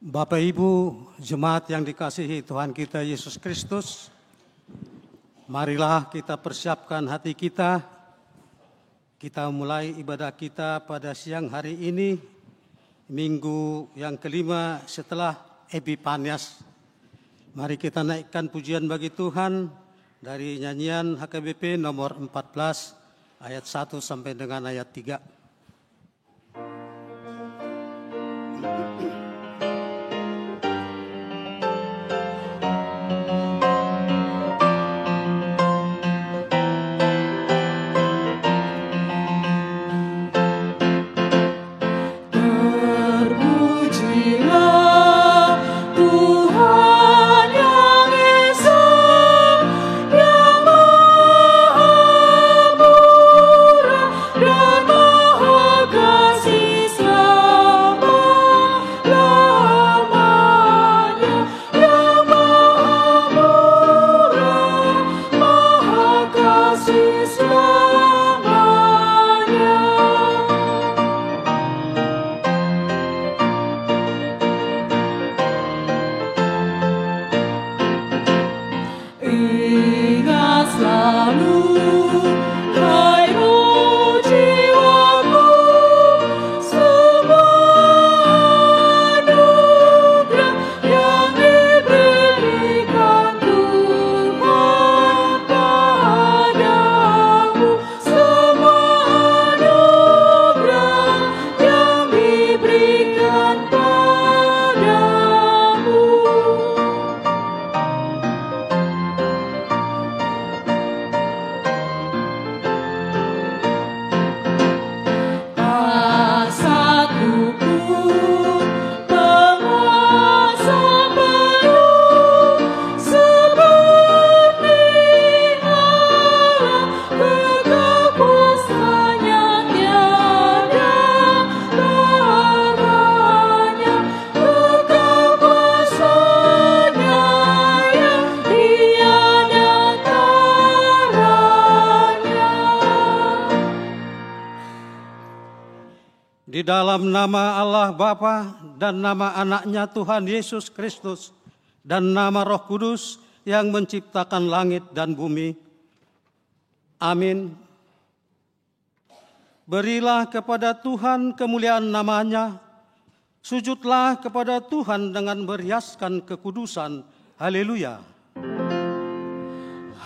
Bapak Ibu jemaat yang dikasihi Tuhan kita Yesus Kristus, marilah kita persiapkan hati kita. Kita mulai ibadah kita pada siang hari ini, minggu yang kelima setelah Epifanias. Mari kita naikkan pujian bagi Tuhan dari nyanyian HKBP nomor 14 ayat 1 sampai dengan ayat 3. Di dalam nama Allah Bapa dan nama anaknya Tuhan Yesus Kristus dan nama Roh Kudus yang menciptakan langit dan bumi. Amin. Berilah kepada Tuhan kemuliaan namanya. Sujudlah kepada Tuhan dengan berhiaskan kekudusan. Haleluya.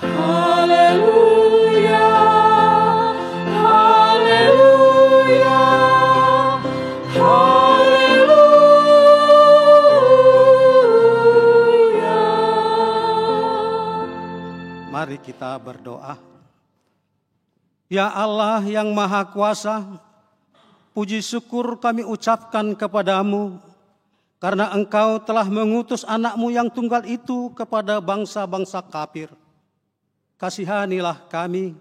Haleluya. Haleluya. Haleluya. Mari kita berdoa. Ya Allah yang Maha Kuasa, puji syukur kami ucapkan kepadamu karena Engkau telah mengutus anak-Mu yang tunggal itu kepada bangsa-bangsa kafir. Kasihanilah kami.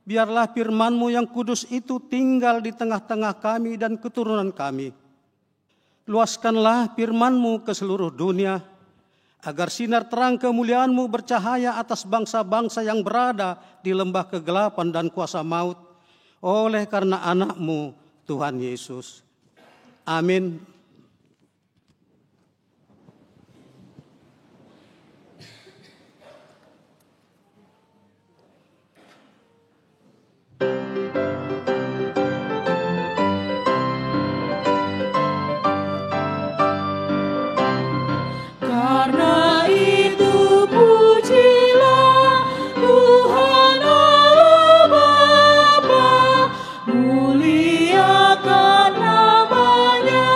Biarlah firman-Mu yang kudus itu tinggal di tengah-tengah kami dan keturunan kami. Luaskanlah firman-Mu ke seluruh dunia, agar sinar terang kemuliaan-Mu bercahaya atas bangsa-bangsa yang berada di lembah kegelapan dan kuasa maut, oleh karena anak-Mu, Tuhan Yesus. Amin. Karena itu pujilah Tuhan Allah Bapa, muliakan nama-Nya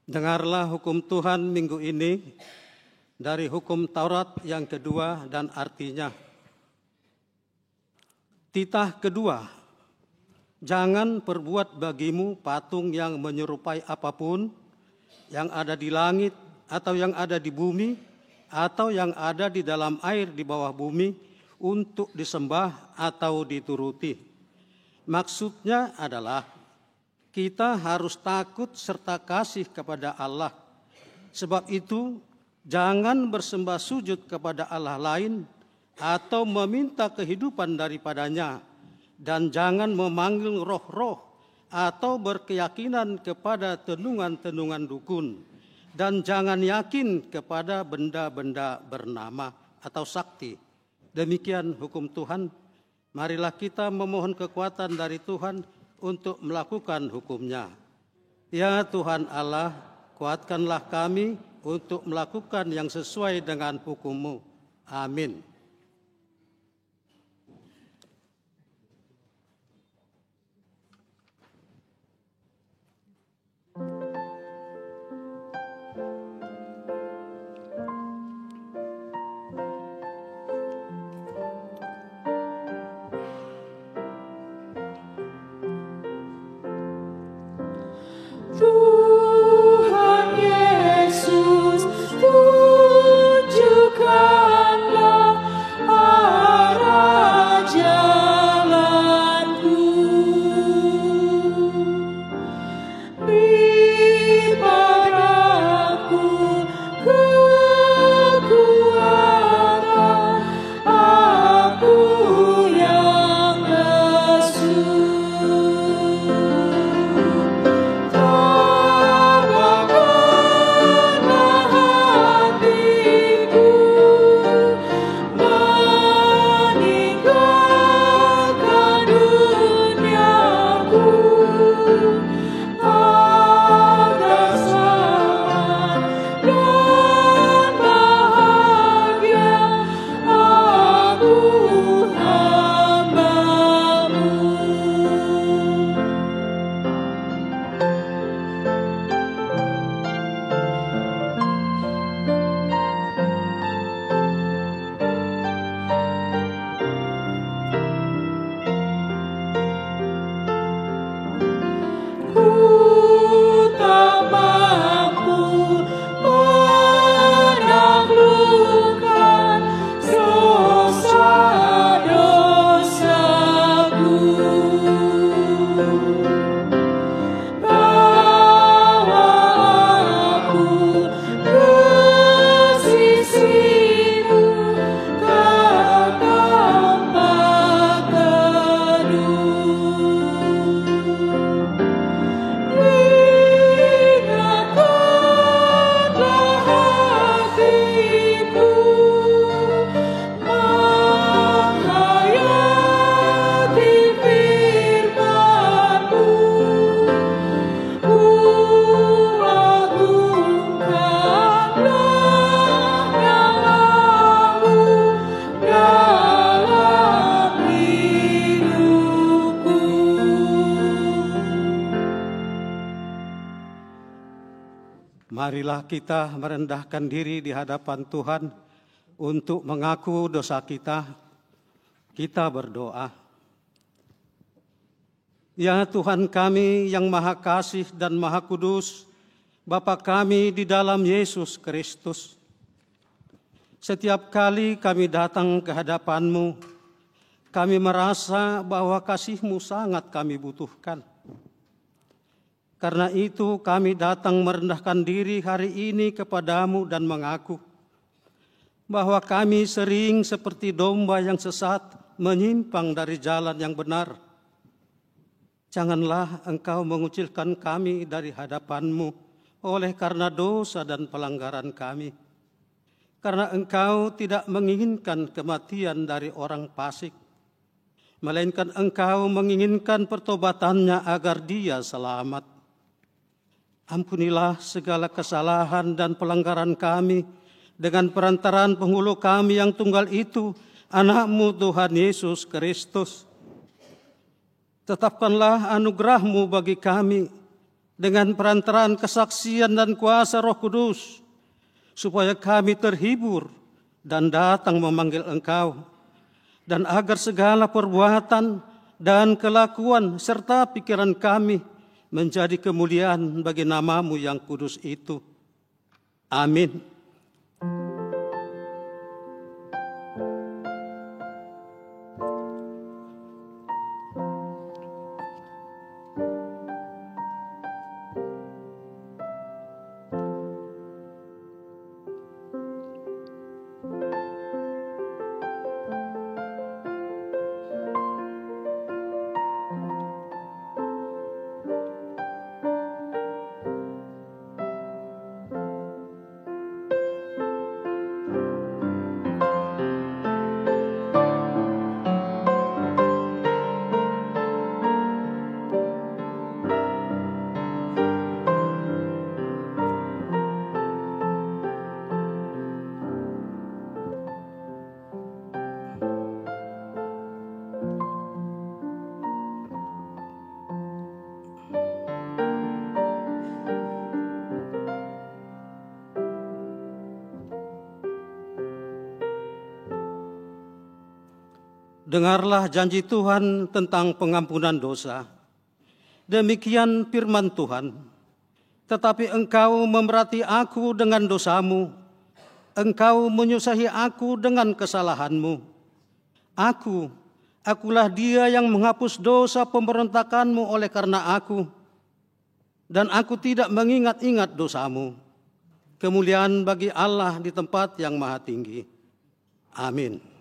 Dengarlah hukum Tuhan minggu ini dari hukum Taurat yang kedua dan artinya. Titah kedua, jangan perbuat bagimu patung yang menyerupai apapun yang ada di langit atau yang ada di bumi atau yang ada di dalam air di bawah bumi untuk disembah atau dituruti. Maksudnya adalah kita harus takut serta kasih kepada Allah. Sebab itu, jangan bersembah sujud kepada Allah lain atau meminta kehidupan daripadanya. Dan jangan memanggil roh-roh atau berkeyakinan kepada tenungan-tenungan dukun. Dan jangan yakin kepada benda-benda bernama atau sakti. Demikian hukum Tuhan. Marilah kita memohon kekuatan dari Tuhan untuk melakukan hukum-Nya. Ya Tuhan Allah, kuatkanlah kami untuk melakukan yang sesuai dengan hukum-Mu. Amin. Tuhan Yesus, tunjukkanlah arah jalanku. Beri padaku kekuatan, aku yang lesu. Marilah kita merendahkan diri di hadapan Tuhan untuk mengaku dosa kita. Kita berdoa. Ya Tuhan kami yang Maha Kasih dan Maha Kudus, Bapa kami di dalam Yesus Kristus. Setiap kali kami datang ke hadapan-Mu, kami merasa bahwa kasih-Mu sangat kami butuhkan. Karena itu kami datang merendahkan diri hari ini kepadamu dan mengaku bahwa kami sering seperti domba yang sesat menyimpang dari jalan yang benar. Janganlah Engkau mengucilkan kami dari hadapan-Mu oleh karena dosa dan pelanggaran kami. Karena Engkau tidak menginginkan kematian dari orang fasik, melainkan Engkau menginginkan pertobatannya agar dia selamat. Ampunilah segala kesalahan dan pelanggaran kami dengan perantaraan penghulu kami yang tunggal itu, anak-Mu Tuhan Yesus Kristus. Tetapkanlah anugerah-Mu bagi kami, dengan perantaraan kesaksian dan kuasa Roh Kudus, supaya kami terhibur dan datang memanggil Engkau, dan agar segala perbuatan dan kelakuan serta pikiran kami menjadi kemuliaan bagi nama-Mu yang kudus itu. Amin. Dengarlah janji Tuhan tentang pengampunan dosa. Demikian firman Tuhan. Tetapi engkau memerhati aku dengan dosamu. Engkau menyusahi aku dengan kesalahanmu. Akulah dia yang menghapus dosa pemberontakanmu oleh karena aku. Dan aku tidak mengingat-ingat dosamu. Kemuliaan bagi Allah di tempat yang maha tinggi. Amin.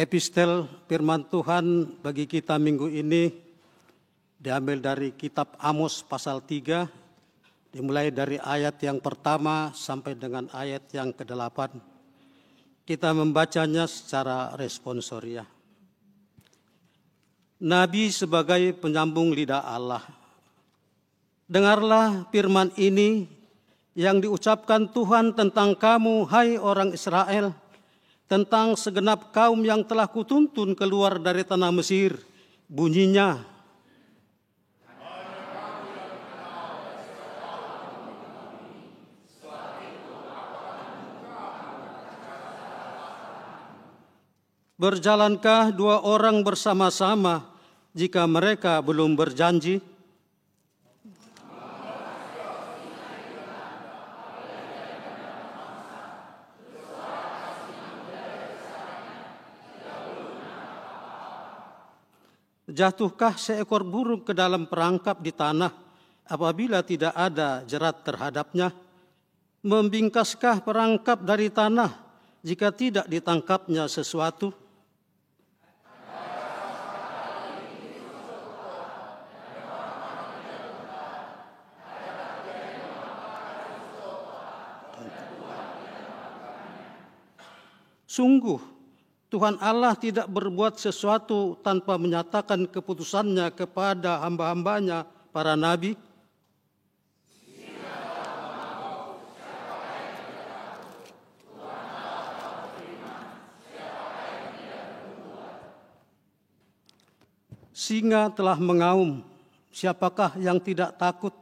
Epistel firman Tuhan bagi kita minggu ini diambil dari kitab Amos pasal 3, dimulai dari ayat yang pertama sampai dengan ayat yang ke-8. Kita membacanya secara responsorial. Nabi sebagai penyambung lidah Allah. Dengarlah firman ini yang diucapkan Tuhan tentang kamu, hai orang Israel, tentang segenap kaum yang telah kutuntun keluar dari tanah Mesir. Bunyinya, berjalankah dua orang bersama-sama jika mereka belum berjanji? Jatuhkah seekor burung ke dalam perangkap di tanah apabila tidak ada jerat terhadapnya? Membingkaskah perangkap dari tanah jika tidak ditangkapnya sesuatu? Sungguh, Tuhan Allah tidak berbuat sesuatu tanpa menyatakan keputusannya kepada hamba-hambanya, para nabi. Singa telah mengaum, siapakah yang tidak takut?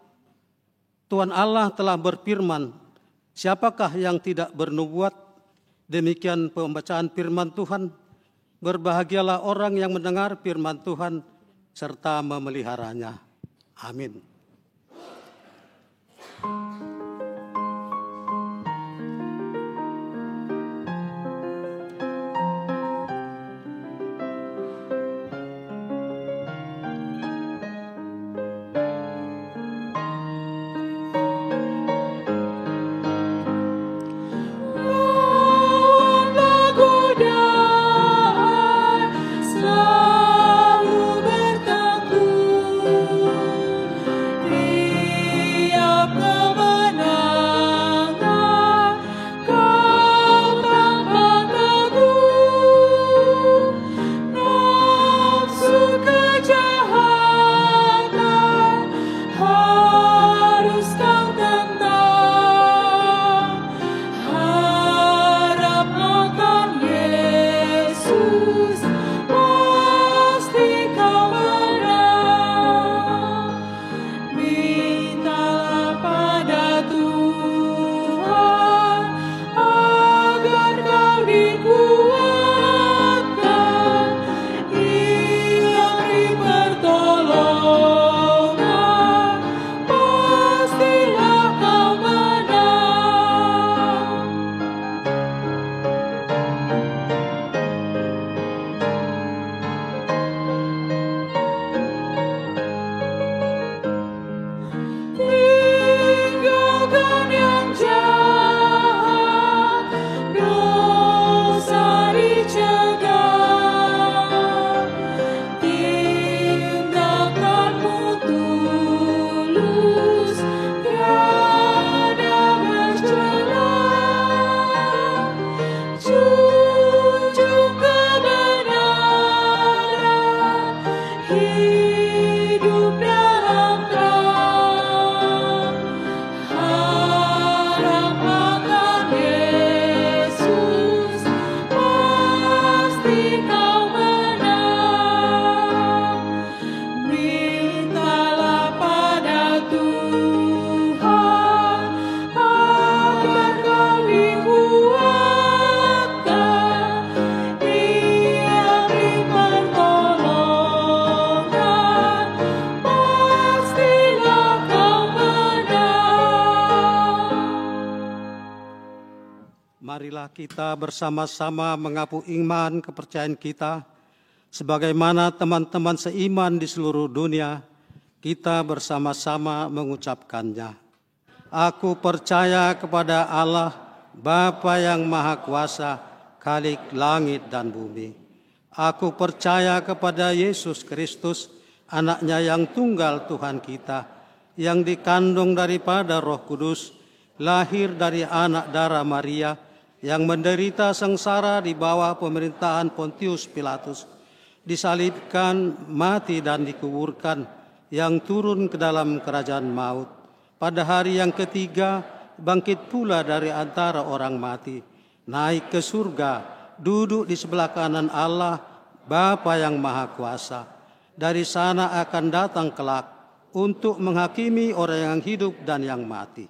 Tuhan Allah telah berfirman, siapakah yang tidak bernubuat? Demikian pembacaan firman Tuhan. Berbahagialah orang yang mendengar firman Tuhan serta memeliharanya. Amin. Selalu bertekun, tiap Marilah kita bersama-sama mengaku iman kepercayaan kita, sebagaimana teman-teman seiman di seluruh dunia, kita bersama-sama mengucapkannya. Aku percaya kepada Allah, Bapa yang Maha Kuasa, Khalik langit dan bumi. Aku percaya kepada Yesus Kristus, Anaknya yang tunggal Tuhan kita, yang dikandung daripada Roh Kudus, lahir dari anak darah Maria, yang menderita sengsara di bawah pemerintahan Pontius Pilatus, disalibkan, mati dan dikuburkan, yang turun ke dalam kerajaan maut. Pada hari yang ketiga, bangkit pula dari antara orang mati, naik ke surga, duduk di sebelah kanan Allah, Bapa yang Maha Kuasa. Dari sana akan datang kelak untuk menghakimi orang yang hidup dan yang mati.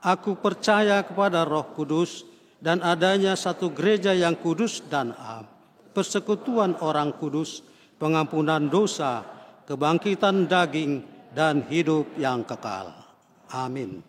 Aku percaya kepada Roh Kudus dan adanya satu gereja yang kudus dan am, persekutuan orang kudus, pengampunan dosa, kebangkitan daging, dan hidup yang kekal. Amin.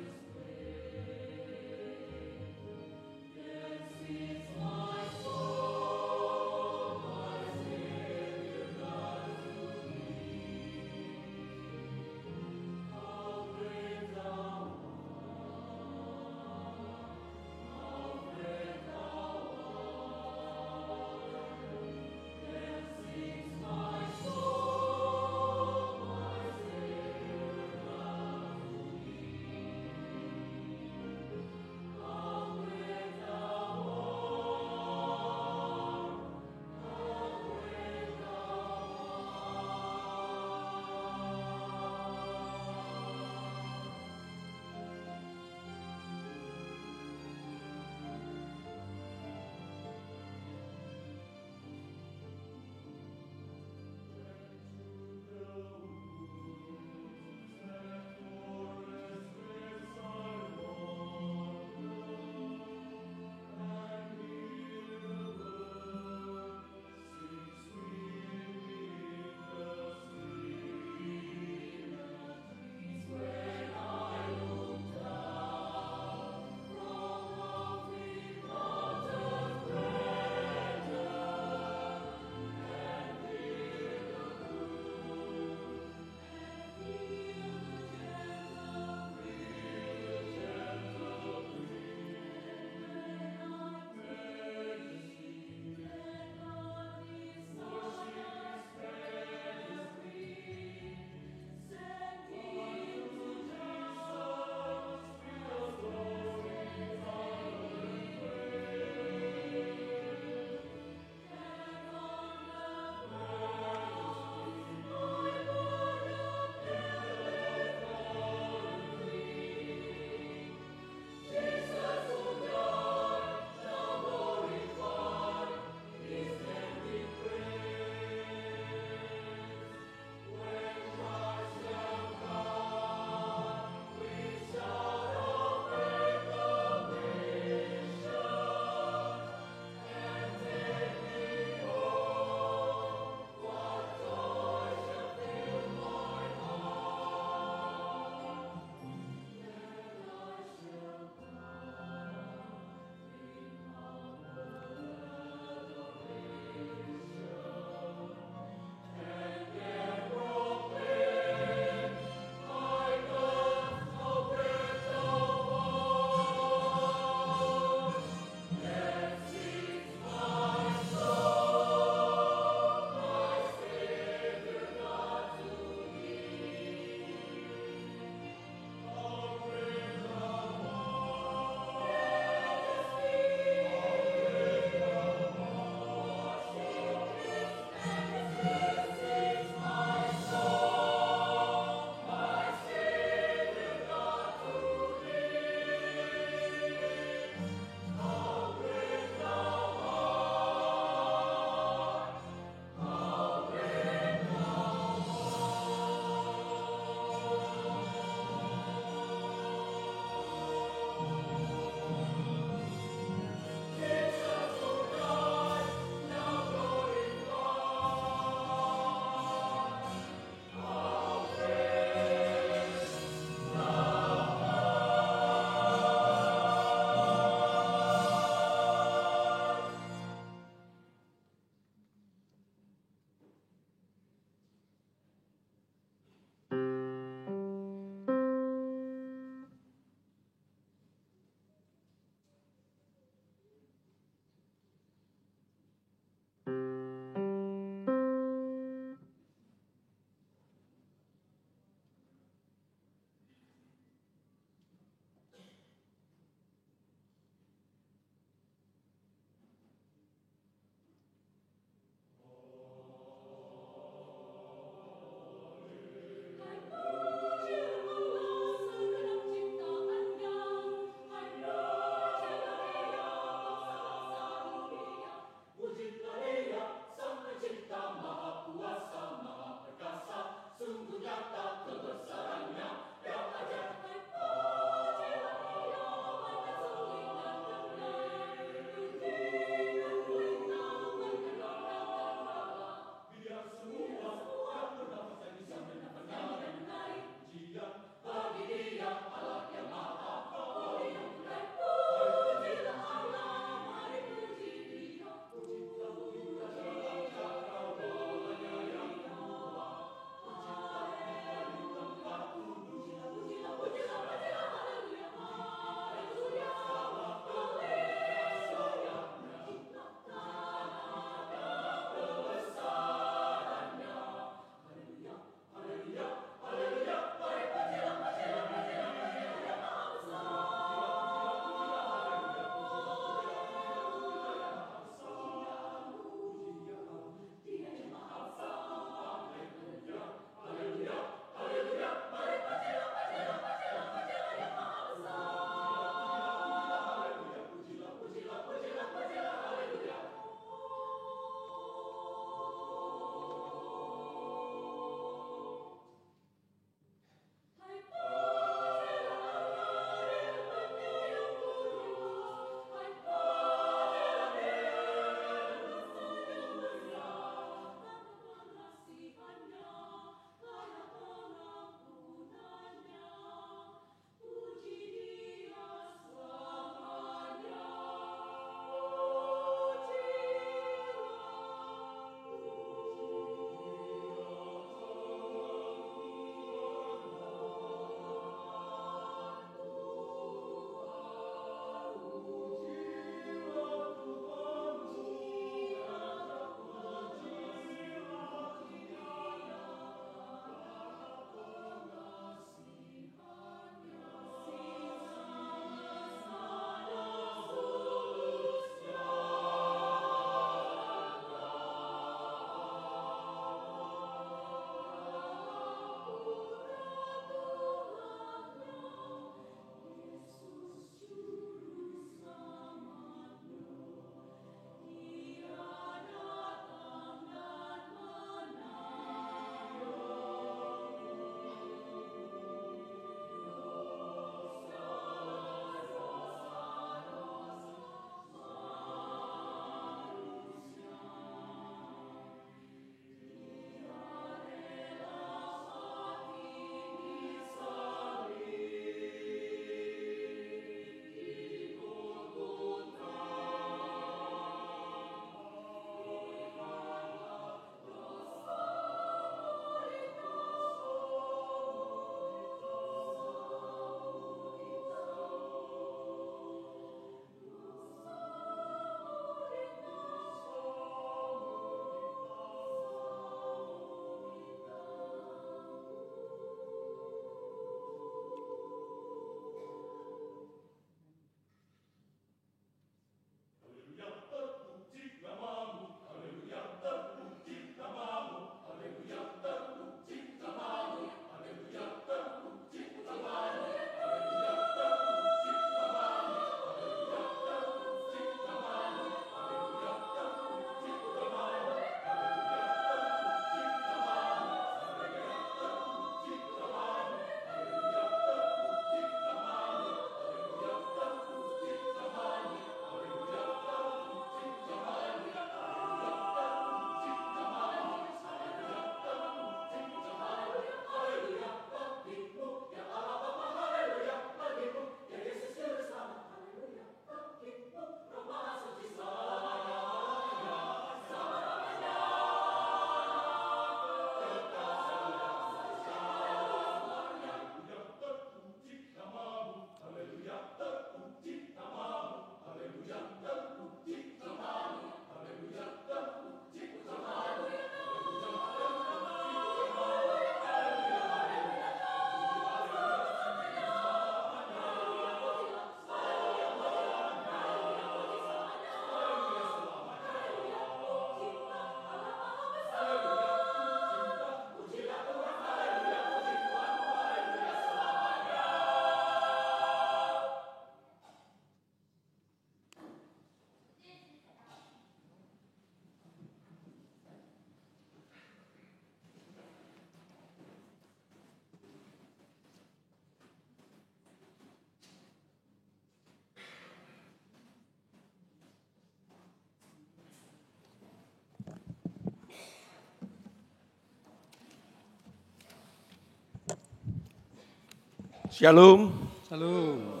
Shalom. Shalom.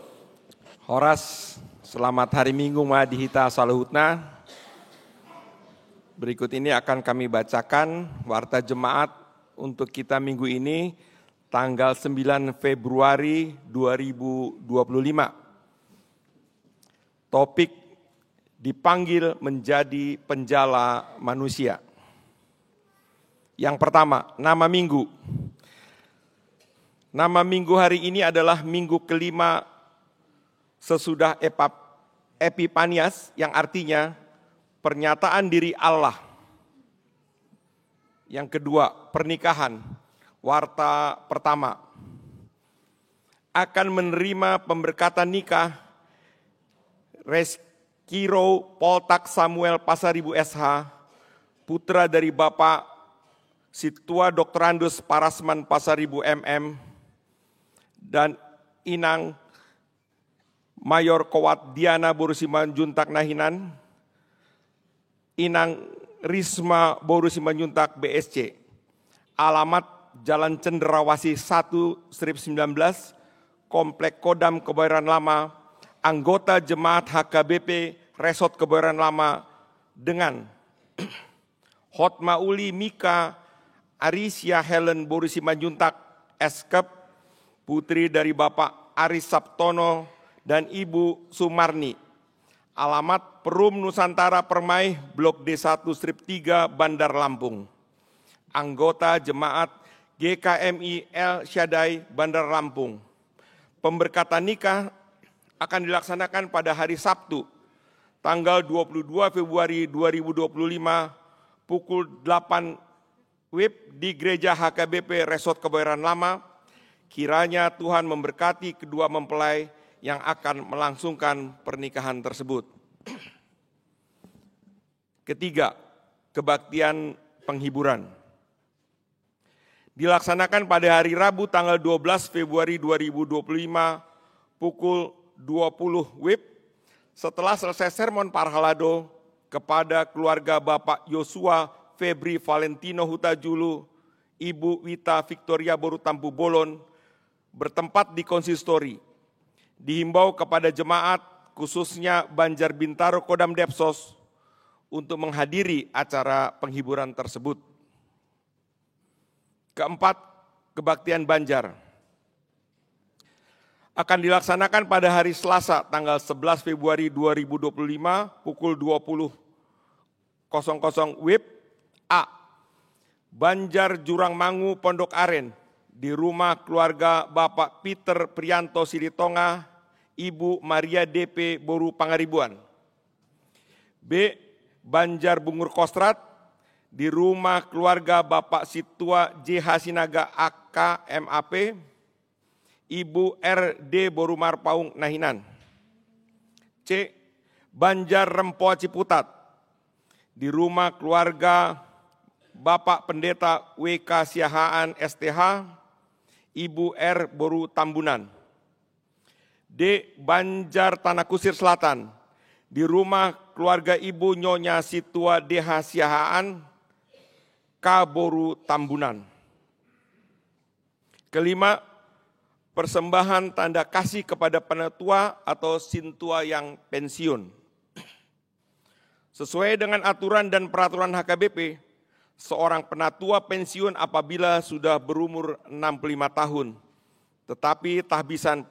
Horas, selamat hari Minggu Mahadihita Saluhutna. Berikut ini akan kami bacakan warta jemaat untuk kita minggu ini, tanggal 9 Februari 2025. Topik dipanggil menjadi penjala manusia. Yang pertama, nama minggu. Nama minggu hari ini adalah minggu kelima sesudah Epifanias, yang artinya pernyataan diri Allah. Yang kedua, pernikahan. Warta pertama, akan menerima pemberkatan nikah Reskiro Poltak Samuel Pasaribu SH, putra dari Bapak Situa Doktorandus Parasman Pasaribu MM, dan Inang Mayor Kowat Diana Boru Simanjuntak Nahinan, Inang Risma Boru Simanjuntak BSC. Alamat Jalan Cenderawasih 1/19, Komplek Kodam Kebayoran Lama, anggota Jemaat HKBP Resort Kebayoran Lama dengan Hotmauli Mika Arisya Helen Boru Simanjuntak Eskep, putri dari Bapak Aris Sabtono dan Ibu Sumarni. Alamat Perum Nusantara Permai, Blok D1/3, Bandar Lampung. Anggota Jemaat GKMI El Shaddai, Bandar Lampung. Pemberkatan nikah akan dilaksanakan pada hari Sabtu, tanggal 22 Februari 2025, pukul 8 WIB di Gereja HKBP Resort Kebayoran Lama. Kiranya Tuhan memberkati kedua mempelai yang akan melangsungkan pernikahan tersebut. Ketiga, kebaktian penghiburan. Dilaksanakan pada hari Rabu tanggal 12 Februari 2025 pukul 20 WIB setelah selesai sermon Parhalado kepada keluarga Bapak Yosua Febri Valentino Hutajulu, Ibu Wita Victoria Boru Tampu Bolon, bertempat di konsistori. Dihimbau kepada jemaat, khususnya Banjar Bintaro Kodam Depsos, untuk menghadiri acara penghiburan tersebut. Keempat, kebaktian Banjar. Akan dilaksanakan pada hari Selasa, tanggal 11 Februari 2025, pukul 20.00 WIB. A. Banjar Jurang Mangu Pondok Aren, di rumah keluarga Bapak Peter Prianto Siritonga, Ibu Maria DP Boru Pangaribuan. B. Banjar Bungur Kostrat, di rumah keluarga Bapak Situa JH Sinaga AK MAP, Ibu RD Boru Marpaung Nahinan. C. Banjar Rempoa Ciputat, di rumah keluarga Bapak Pendeta WK Siahaan STH, Ibu R. Boru Tambunan. D. Banjar Tanah Kusir Selatan, di rumah keluarga Ibu Nyonya Situa DH Siahaan, K. Boru Tambunan. Kelima, persembahan tanda kasih kepada penatua atau sintua yang pensiun. Sesuai dengan aturan dan peraturan HKBP, seorang penatua pensiun apabila sudah berumur 65 tahun, tetapi tahbisan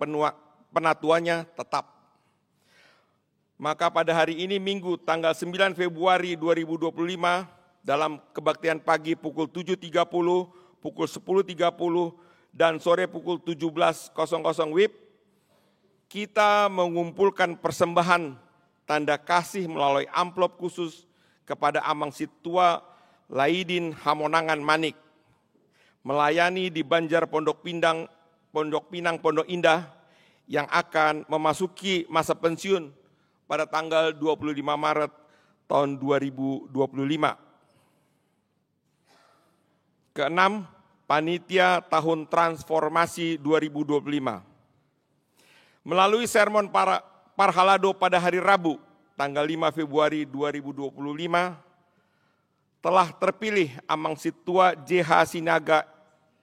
penatuanya tetap. Maka pada hari ini Minggu tanggal 9 Februari 2025, dalam kebaktian pagi pukul 7.30, pukul 10.30, dan sore pukul 17.00 WIB, kita mengumpulkan persembahan tanda kasih melalui amplop khusus kepada Amang Situa Laidin Hamonangan Manik, melayani di Banjar Pondok Pinang, Pondok Indah, yang akan memasuki masa pensiun pada tanggal 25 Maret tahun 2025. Keenam, Panitia Tahun Transformasi 2025. Melalui sermon Parhalado pada hari Rabu, tanggal 5 Februari 2025, telah terpilih Amang Situa JH Sinaga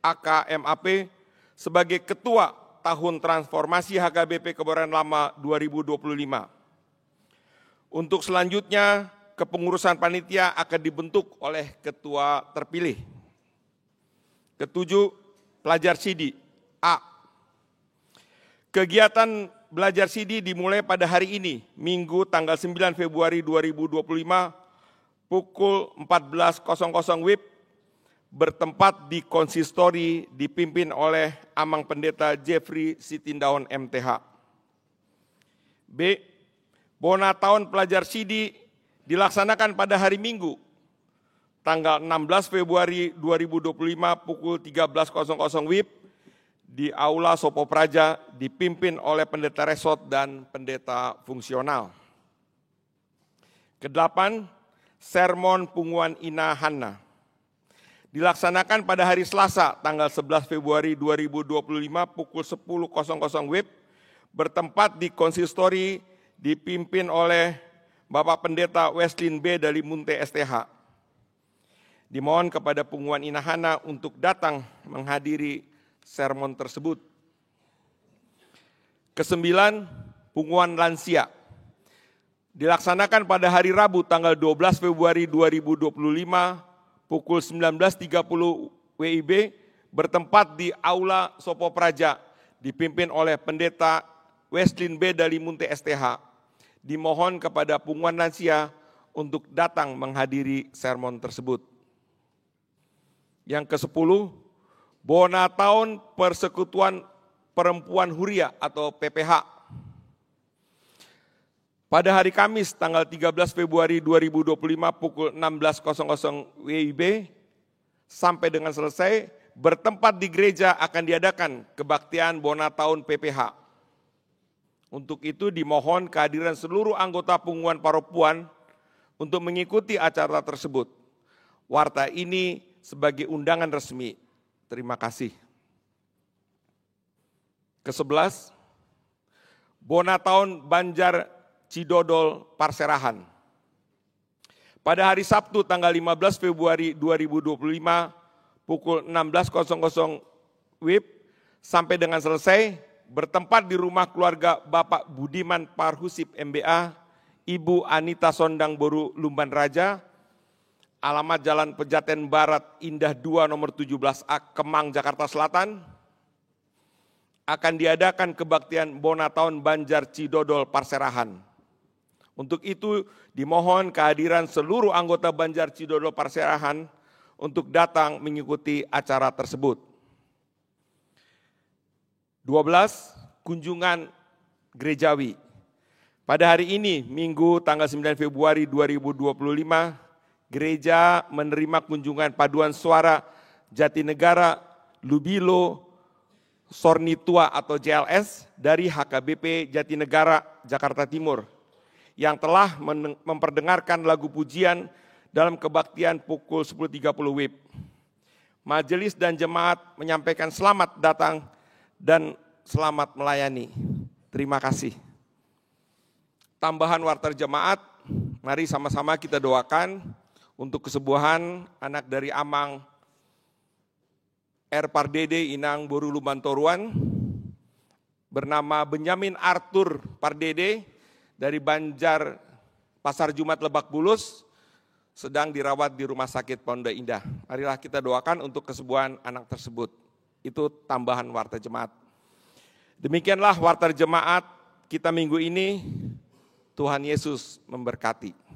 AK MAP sebagai Ketua Tahun Transformasi HKBP Kebayoran Lama 2025. Untuk selanjutnya, kepengurusan panitia akan dibentuk oleh ketua terpilih. Ketujuh, pelajar SIDI. A. Kegiatan belajar SIDI dimulai pada hari ini, Minggu tanggal 9 Februari 2025, pukul 14.00 WIB, bertempat di konsistori dipimpin oleh Amang Pendeta Jeffrey Sitindaun MTH. B. Bona tahun pelajar SIDI dilaksanakan pada hari Minggu, tanggal 16 Februari 2025 pukul 13.00 WIB di Aula Sopo Praja dipimpin oleh pendeta resort dan pendeta fungsional. Kedelapan, sermon Punguan Ina Hanna dilaksanakan pada hari Selasa tanggal 11 Februari 2025 pukul 10.00 WIB bertempat di konsistori dipimpin oleh Bapak Pendeta Weslin B. dari Munte STH. Dimohon kepada Punguan Ina Hanna untuk datang menghadiri sermon tersebut. Kesembilan, Punguan Lansia dilaksanakan pada hari Rabu tanggal 12 Februari 2025 pukul 19.30 WIB bertempat di Aula Sopo Praja dipimpin oleh Pendeta Weslin B. dari Munte STH. Dimohon kepada Punguan Lansia untuk datang menghadiri sermon tersebut. Yang ke-10, Bona Tahun Persekutuan Perempuan Huria atau PPH. Pada hari Kamis tanggal 13 Februari 2025 pukul 16.00 WIB sampai dengan selesai bertempat di gereja akan diadakan kebaktian Bona Tahun PPH. Untuk itu dimohon kehadiran seluruh anggota Punguan Paropuan untuk mengikuti acara tersebut. Warta ini sebagai undangan resmi. Terima kasih. Ke-11, Bona Tahun Banjar Cidodol Parserahan. Pada hari Sabtu tanggal 15 Februari 2025 pukul 16.00 WIB sampai dengan selesai bertempat di rumah keluarga Bapak Budiman Parhusip MBA, Ibu Anita Sondang Boru Lumban Raja, alamat Jalan Pejaten Barat Indah 2 nomor 17A Kemang, Jakarta Selatan, akan diadakan kebaktian Bona Tahun Banjar Cidodol Parserahan. Untuk itu dimohon kehadiran seluruh anggota Banjar Cidodol Parserahan untuk datang mengikuti acara tersebut. 12. Kunjungan gerejawi. Pada hari ini, Minggu tanggal 9 Februari 2025, gereja menerima kunjungan paduan suara Jatinegara Lubilo Sornitua atau JLS dari HKBP Jatinegara Jakarta Timur yang telah memperdengarkan lagu pujian dalam kebaktian pukul 10.30 WIB. Majelis dan jemaat menyampaikan selamat datang dan selamat melayani. Terima kasih. Tambahan warta jemaat, mari sama-sama kita doakan untuk kesembuhan anak dari Amang R. Pardede Inang Boru Lumbantoruan bernama Benyamin Arthur Pardede dari Banjar Pasar Jumat Lebak Bulus sedang dirawat di Rumah Sakit Pondok Indah. Marilah kita doakan untuk kesembuhan anak tersebut. Itu tambahan warta jemaat. Demikianlah warta jemaat kita minggu ini. Tuhan Yesus memberkati.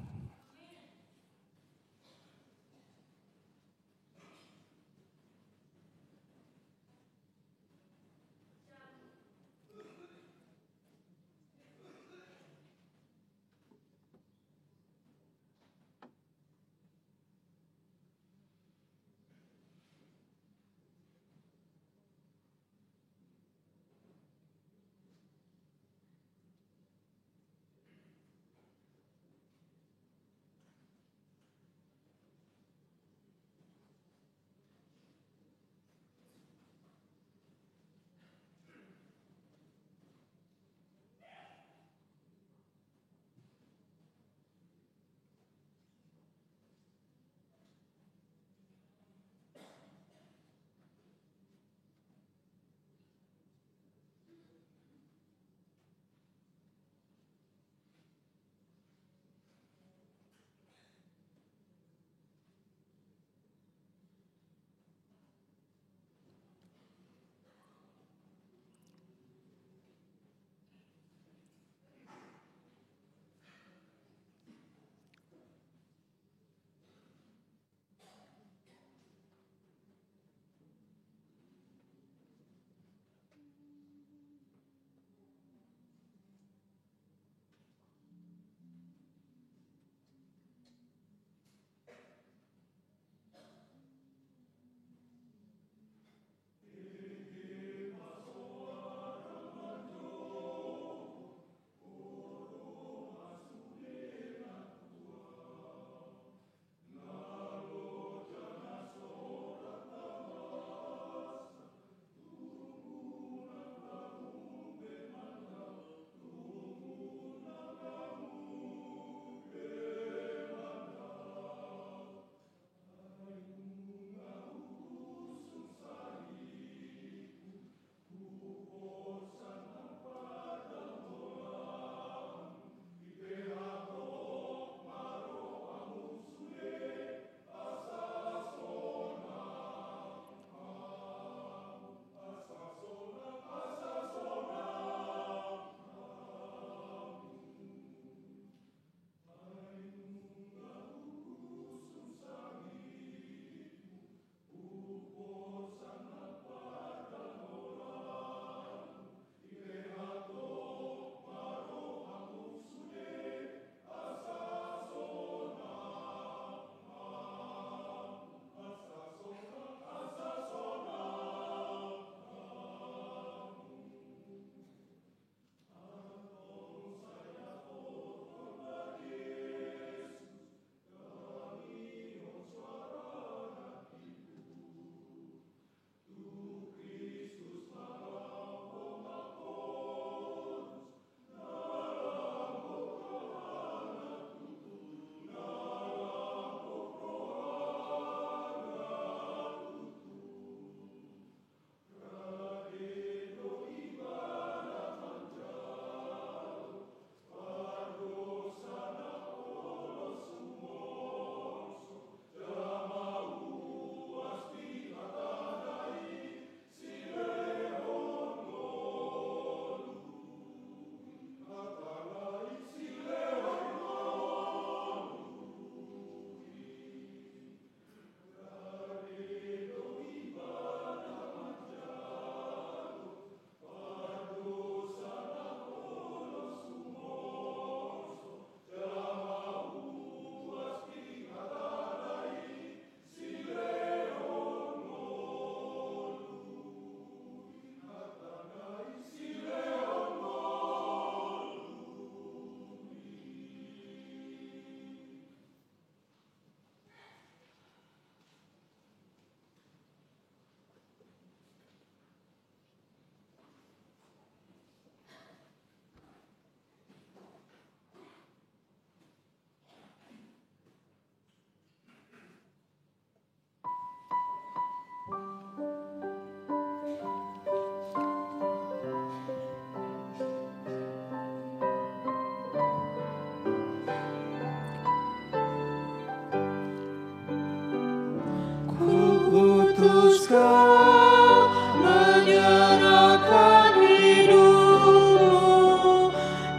Kau menyerahkan hidupmu,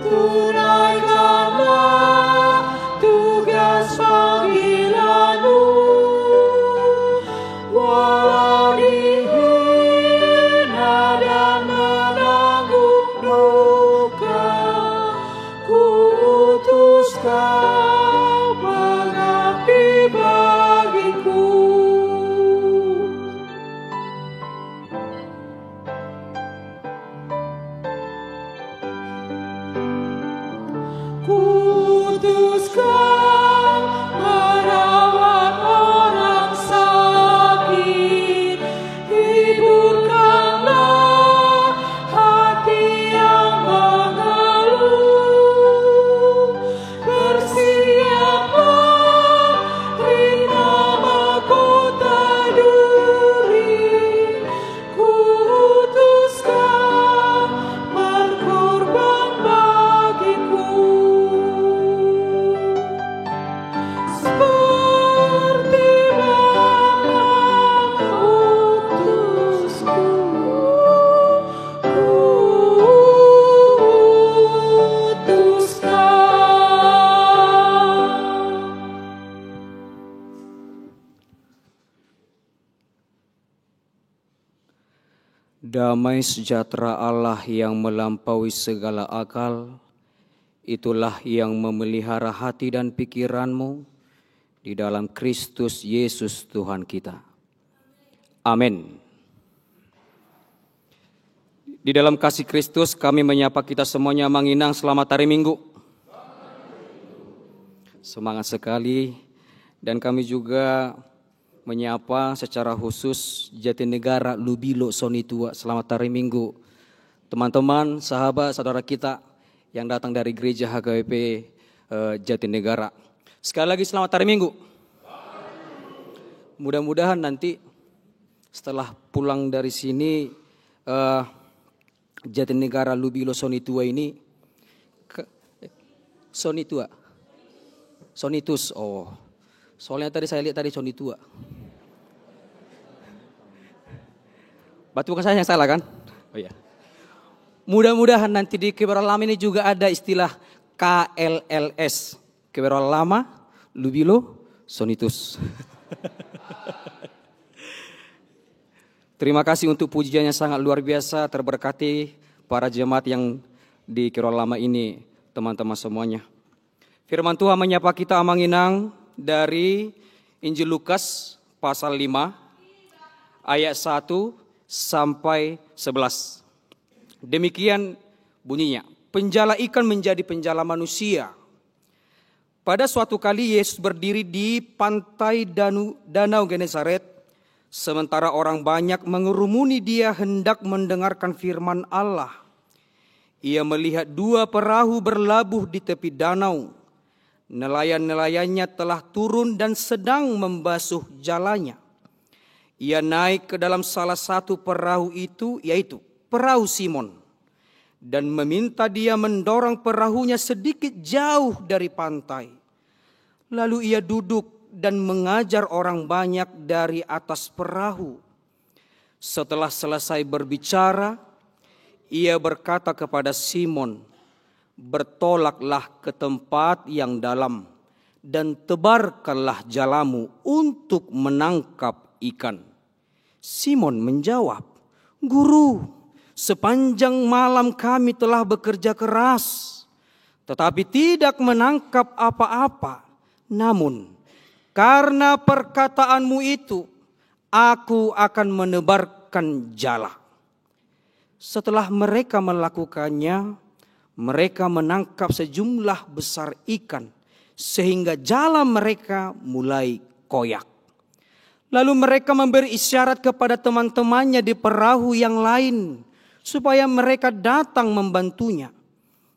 tunaikanlah tugas panggilanmu, walau dihina dan menanggung duka, ku utus Kau mengabdi bagiku. Kutus Kau merawat orang sakit, hiburkanlah hati yang mengeluh, bersiaplah terima mahkota duri, kutus Kau berkorban bagiku. Seperti Bapa utusku, utus Kau. Damai sejahtera Allah yang melampaui segala akal, itulah yang memelihara hati dan pikiranmu di dalam Kristus Yesus Tuhan kita. Amin. Di dalam kasih Kristus kami menyapa kita semuanya menginang selamat hari Minggu. Semangat sekali, dan kami juga menyapa secara khusus Jatinegara Lubilo Sonitua. Selamat hari Minggu teman-teman, sahabat, saudara kita yang datang dari gereja HKBP Jatinegara. Sekali lagi selamat hari Minggu. Mudah-mudahan nanti setelah pulang dari sini Jatinegara Lubilo Sonitua ini Sonitus. Oh, soalnya tadi saya lihat tadi Sonitua. Bukan saya yang salah kan? Oh iya. Mudah-mudahan nanti di Kebayoran Lama ini juga ada istilah KLLS, Kebayoran Lama Lubilo Sonitus. Terima kasih untuk pujiannya sangat luar biasa, terberkati para jemaat yang di Kebayoran Lama ini, teman-teman semuanya. Firman Tuhan menyapa kita amanginang dari Injil Lukas pasal 5 ayat 1 sampai 11. Demikian bunyinya, penjala ikan menjadi penjala manusia. Pada suatu kali Yesus berdiri di pantai Danau Genesaret, sementara orang banyak mengerumuni dia hendak mendengarkan firman Allah. Ia melihat dua perahu berlabuh di tepi danau. Nelayan-nelayannya telah turun dan sedang membasuh jalannya. Ia naik ke dalam salah satu perahu itu, yaitu perahu Simon, dan meminta dia mendorong perahunya sedikit jauh dari pantai. Lalu ia duduk dan mengajar orang banyak dari atas perahu. Setelah selesai berbicara, ia berkata kepada Simon, "Bertolaklah ke tempat yang dalam dan tebarkanlah jalamu untuk menangkap ikan." Simon menjawab, "Guru, sepanjang malam kami telah bekerja keras, tetapi tidak menangkap apa-apa. Namun, karena perkataanmu itu, aku akan menebarkan jala." Setelah mereka melakukannya, mereka menangkap sejumlah besar ikan, sehingga jala mereka mulai koyak. Lalu mereka memberi isyarat kepada teman-temannya di perahu yang lain, supaya mereka datang membantunya.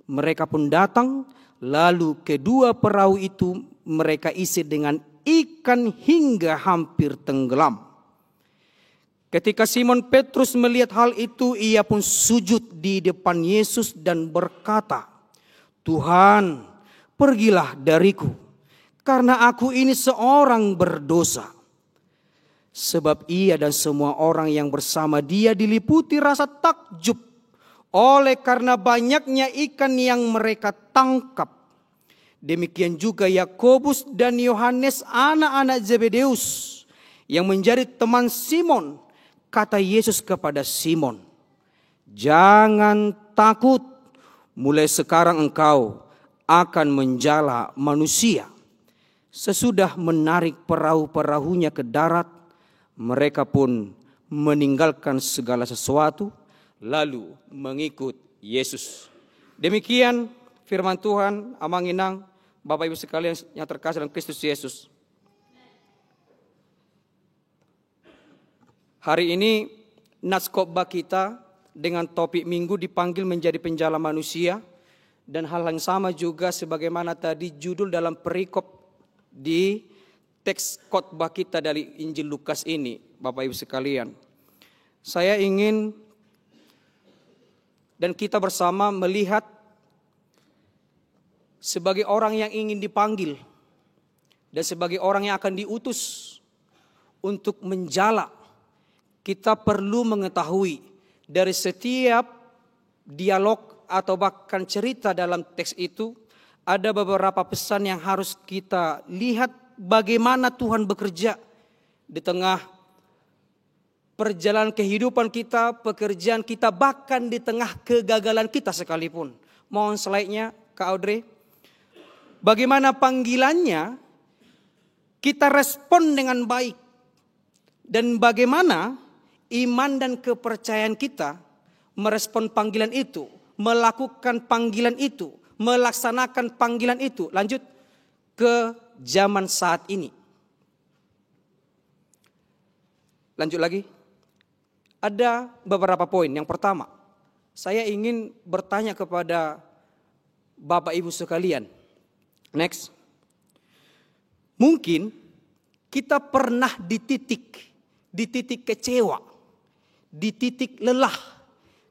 Mereka pun datang, lalu kedua perahu itu mereka isi dengan ikan hingga hampir tenggelam. Ketika Simon Petrus melihat hal itu, ia pun sujud di depan Yesus dan berkata, "Tuhan, pergilah dariku, karena aku ini seorang berdosa." Sebab ia dan semua orang yang bersama dia diliputi rasa takjub oleh karena banyaknya ikan yang mereka tangkap. Demikian juga Yakobus dan Yohanes anak-anak Zebedeus yang menjadi teman Simon. Kata Yesus kepada Simon, "Jangan takut, mulai sekarang engkau akan menjala manusia." Sesudah menarik perahu-perahunya ke darat, mereka pun meninggalkan segala sesuatu, lalu mengikut Yesus. Demikian firman Tuhan. Amanginang, Bapak Ibu sekalian yang terkasih dalam Kristus Yesus. Hari ini nats khotbah kita dengan topik minggu dipanggil menjadi penjala manusia. Dan hal yang sama juga sebagaimana tadi judul dalam perikop di teks khotbah kita dari Injil Lukas ini, Bapak Ibu sekalian. Saya ingin dan kita bersama melihat sebagai orang yang ingin dipanggil dan sebagai orang yang akan diutus untuk menjala, kita perlu mengetahui dari setiap dialog atau bahkan cerita dalam teks itu ada beberapa pesan yang harus kita lihat bagaimana Tuhan bekerja di tengah perjalanan kehidupan kita, pekerjaan kita, bahkan di tengah kegagalan kita sekalipun. Mohon slide-nya, Kak Audrey. Bagaimana panggilannya kita respon dengan baik. Dan bagaimana iman dan kepercayaan kita merespon panggilan itu, melakukan panggilan itu, melaksanakan panggilan itu. Lanjut ke zaman saat ini. Lanjut lagi. Ada beberapa poin. Yang pertama, saya ingin bertanya kepada Bapak Ibu sekalian. Next. Mungkin kita pernah di titik kecewa, di titik lelah,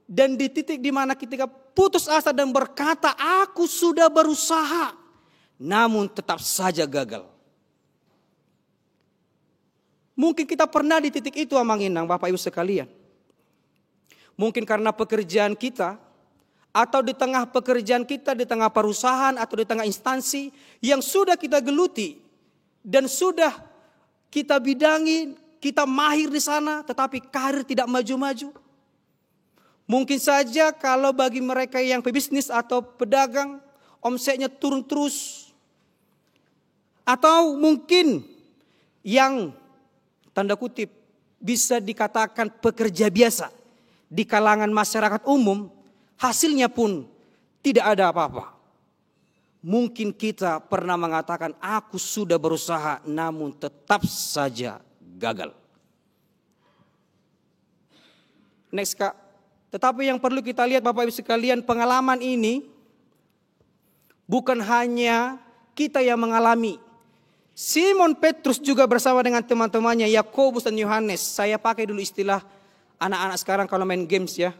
dan di titik di mana ketika putus asa dan berkata, "Aku sudah berusaha," namun tetap saja gagal. Mungkin kita pernah di titik itu, Amanginang, Bapak Ibu sekalian. Mungkin karena pekerjaan kita, atau di tengah pekerjaan kita, di tengah perusahaan, atau di tengah instansi yang sudah kita geluti dan sudah kita bidangi, kita mahir di sana, tetapi karir tidak maju-maju. Mungkin saja kalau bagi mereka yang pebisnis atau pedagang, omsetnya turun terus. Atau mungkin yang tanda kutip bisa dikatakan pekerja biasa di kalangan masyarakat umum, hasilnya pun tidak ada apa-apa. Mungkin kita pernah mengatakan, "Aku sudah berusaha," namun tetap saja gagal. Next, Kak. Tetapi yang perlu kita lihat, Bapak Ibu sekalian, pengalaman ini bukan hanya kita yang mengalami. Simon Petrus juga bersama dengan teman-temannya Yakobus dan Yohanes. Saya pakai dulu istilah anak-anak sekarang kalau main games ya.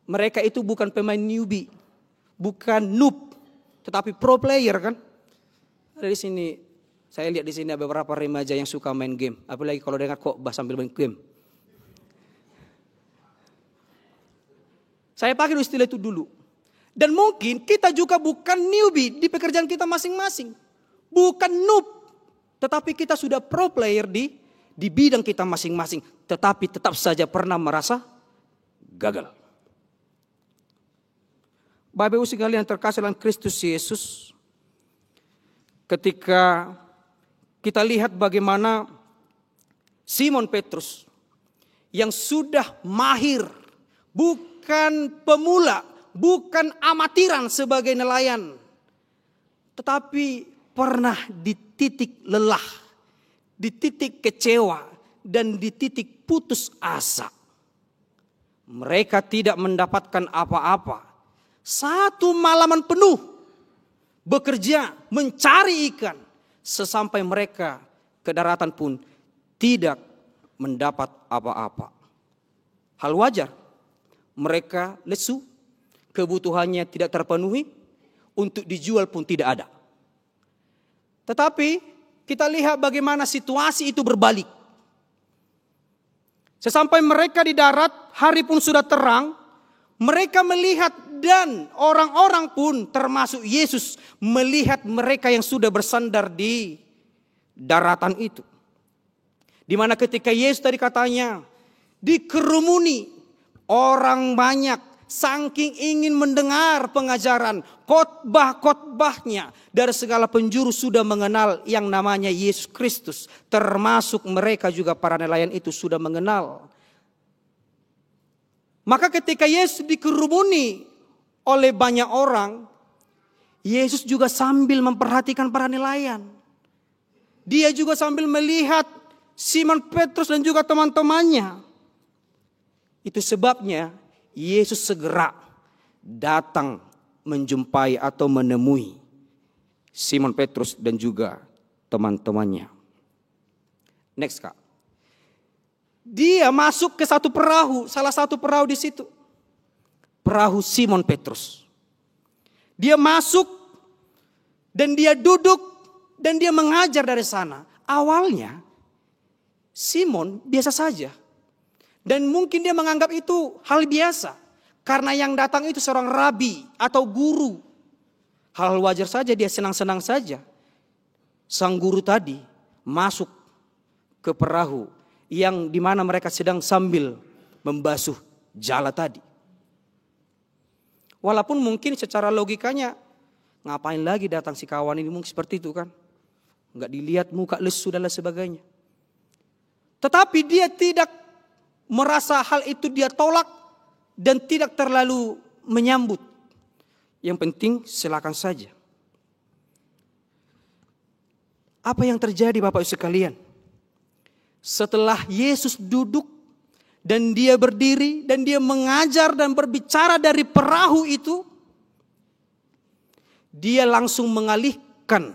Mereka itu bukan pemain newbie, bukan noob, tetapi pro player kan. Ada di sini, saya lihat di sini ada beberapa remaja yang suka main game. Apalagi kalau dengar khotbah sambil main game. Saya pakai istilah itu dulu. Dan mungkin kita juga bukan newbie di pekerjaan kita masing-masing. Bukan noob. Tetapi kita sudah pro player di bidang kita masing-masing. Tetapi tetap saja pernah merasa gagal. Bapak Ibu sekalian yang terkasih dalam Kristus Yesus. Ketika kita lihat bagaimana Simon Petrus yang sudah mahir, bukan pemula, bukan amatiran sebagai nelayan, tetapi pernah di titik lelah, di titik kecewa, dan di titik putus asa. Mereka tidak mendapatkan apa-apa. Satu malaman penuh bekerja mencari ikan, sesampai mereka ke daratan pun tidak mendapat apa-apa. Hal wajar. Mereka lesu, kebutuhannya tidak terpenuhi, untuk dijual pun tidak ada. Tetapi kita lihat bagaimana situasi itu berbalik. Sesampai mereka di darat, hari pun sudah terang, mereka melihat dan orang-orang pun termasuk Yesus melihat mereka yang sudah bersandar di daratan itu. Di mana ketika Yesus tadi katanya dikerumuni orang banyak, saking ingin mendengar pengajaran, khotbah-khotbahnya dari segala penjuru sudah mengenal yang namanya Yesus Kristus. Termasuk mereka juga para nelayan itu sudah mengenal. Maka ketika Yesus dikerumuni oleh banyak orang, Yesus juga sambil memperhatikan para nelayan. Dia juga sambil melihat Simon Petrus dan juga teman-temannya. Itu sebabnya Yesus segera datang menjumpai atau menemui Simon Petrus dan juga teman-temannya. Next, Kak. Dia masuk ke satu perahu, salah satu perahu di situ. Perahu Simon Petrus. Dia masuk dan dia duduk dan dia mengajar dari sana. Awalnya Simon biasa saja. Dan mungkin dia menganggap itu hal biasa. Karena yang datang itu seorang rabi atau guru. Hal wajar saja, dia senang-senang saja. Sang guru tadi masuk ke perahu yang dimana mereka sedang sambil membasuh jala tadi. Walaupun mungkin secara logikanya, ngapain lagi datang si kawan ini, mungkin seperti itu kan. Enggak dilihat muka lesu dan lain sebagainya. Tetapi dia tidak merasa hal itu dia tolak dan tidak terlalu menyambut. Yang penting silakan saja. Apa yang terjadi Bapak Ibu sekalian? Setelah Yesus duduk dan dia berdiri dan dia mengajar dan berbicara dari perahu itu, dia langsung mengalihkan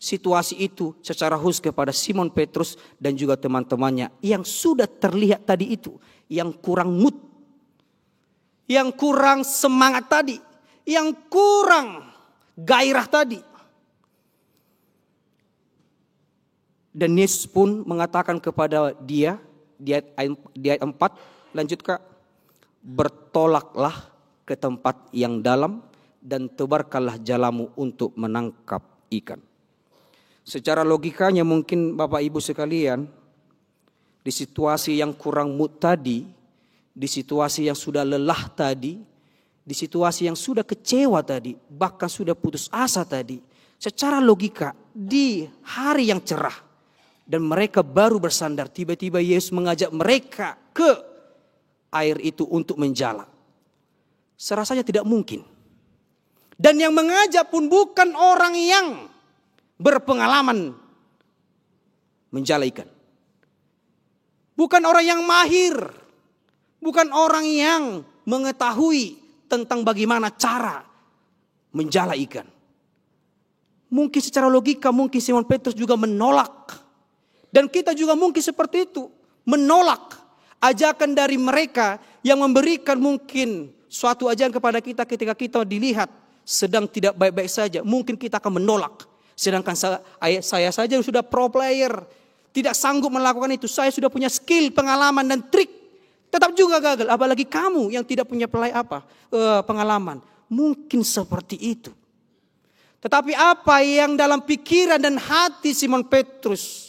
situasi itu secara khusus kepada Simon Petrus dan juga teman-temannya yang sudah terlihat tadi itu, yang kurang mood, yang kurang semangat tadi, yang kurang gairah tadi. Dan Yesus pun mengatakan kepada dia di ayat 4, lanjut Kak, bertolaklah ke tempat yang dalam dan tebarkanlah jalamu untuk menangkap ikan. Secara logikanya mungkin Bapak Ibu sekalian, di situasi yang kurang mood tadi, di situasi yang sudah lelah tadi, di situasi yang sudah kecewa tadi, bahkan sudah putus asa tadi, secara logika di hari yang cerah, dan mereka baru bersandar, tiba-tiba Yesus mengajak mereka ke air itu untuk menjala. Serasanya tidak mungkin. Dan yang mengajak pun bukan orang yang berpengalaman menjala ikan. Bukan orang yang mahir. Bukan orang yang mengetahui tentang bagaimana cara menjala ikan. Mungkin secara logika mungkin Simon Petrus juga menolak. Dan kita juga mungkin seperti itu. Menolak ajakan dari mereka yang memberikan mungkin suatu ajakan kepada kita ketika kita dilihat sedang tidak baik-baik saja. Mungkin kita akan menolak. Sedangkan saya saja sudah pro player. Tidak sanggup melakukan itu. Saya sudah punya skill, pengalaman dan trik. Tetap juga gagal. Apalagi kamu yang tidak punya pengalaman. Mungkin seperti itu. Tetapi apa yang dalam pikiran dan hati Simon Petrus?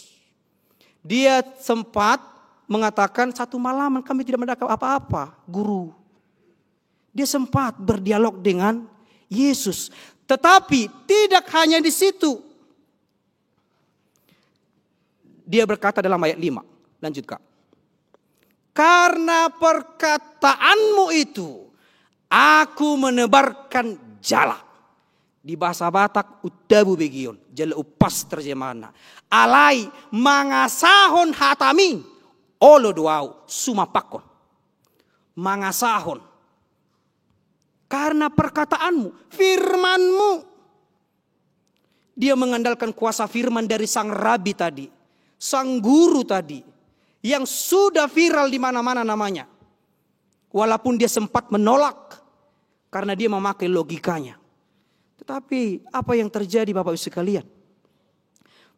Dia sempat mengatakan, satu malaman kami tidak mendapat apa-apa, guru. Dia sempat berdialog dengan Yesus. Tetapi tidak hanya di situ. Dia berkata dalam ayat 5. Lanjut Kak. Karena perkataanmu itu, aku menebarkan jala. Di bahasa Batak, udabu begion, jala upas terjemahana. Alai mangasahon hatami, olo doau sumapakon. Mangasahon. Karena perkataanmu, firmanmu. Dia mengandalkan kuasa firman dari sang rabi tadi. Sang guru tadi. Yang sudah viral di mana-mana namanya. Walaupun dia sempat menolak. Karena dia memakai logikanya. Tetapi apa yang terjadi Bapak Ibu sekalian?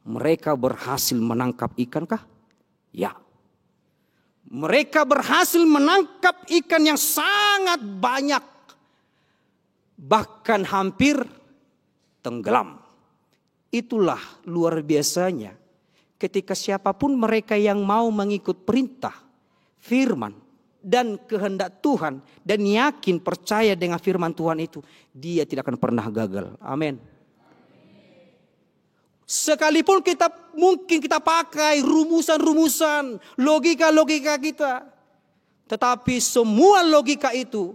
Mereka berhasil menangkap ikan kah? Ya. Mereka berhasil menangkap ikan yang sangat banyak. Bahkan hampir tenggelam. Itulah luar biasanya ketika siapapun mereka yang mau mengikut perintah, firman, dan kehendak Tuhan, dan yakin percaya dengan firman Tuhan itu, dia tidak akan pernah gagal. Amin. Sekalipun mungkin kita pakai rumusan-rumusan, logika-logika kita, tetapi semua logika itu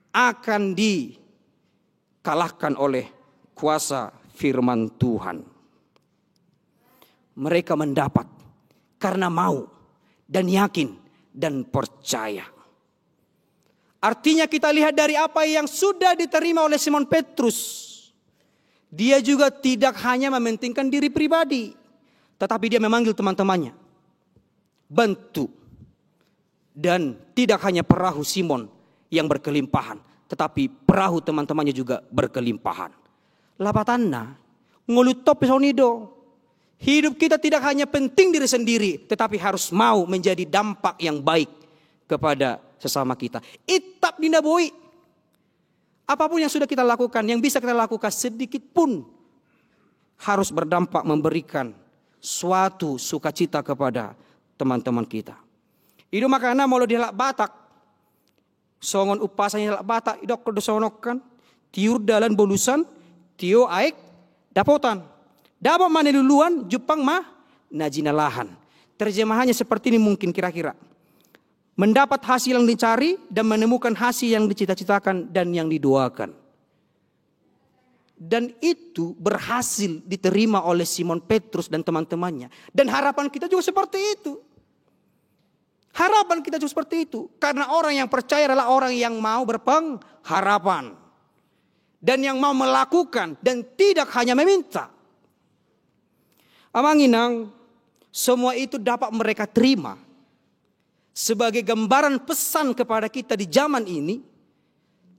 akan dikalahkan oleh kuasa firman Tuhan. Mereka mendapat karena mau dan yakin dan percaya. Artinya kita lihat dari apa yang sudah diterima oleh Simon Petrus. Dia juga tidak hanya mementingkan diri pribadi, tetapi dia memanggil teman-temannya. Bantu. Dan tidak hanya perahu Simon yang berkelimpahan, tetapi perahu teman-temannya juga berkelimpahan. Lapatanna, ngulutop pesonido. Hidup kita tidak hanya penting diri sendiri, tetapi harus mau menjadi dampak yang baik kepada sesama kita. Itap dinaboi. Apapun yang sudah kita lakukan, yang bisa kita lakukan sedikit pun harus berdampak memberikan suatu sukacita kepada teman-teman kita. Itu makanya mau dihalak Batak, songon upasanya halak Batak, idok kedosonokan, tiur dalan bolusan, tio aik, dapotan. Dapat mana duluan, Jepang mah najinalahan. Terjemahannya seperti ini mungkin kira-kira. Mendapat hasil yang dicari dan menemukan hasil yang dicita-citakan dan yang didoakan. Dan itu berhasil diterima oleh Simon Petrus dan teman-temannya. Dan harapan kita juga seperti itu. Harapan kita juga seperti itu. Karena orang yang percaya adalah orang yang mau berpengharapan. Dan yang mau melakukan dan tidak hanya meminta. Amanginang, semua itu dapat mereka terima. Sebagai gambaran pesan kepada kita di zaman ini,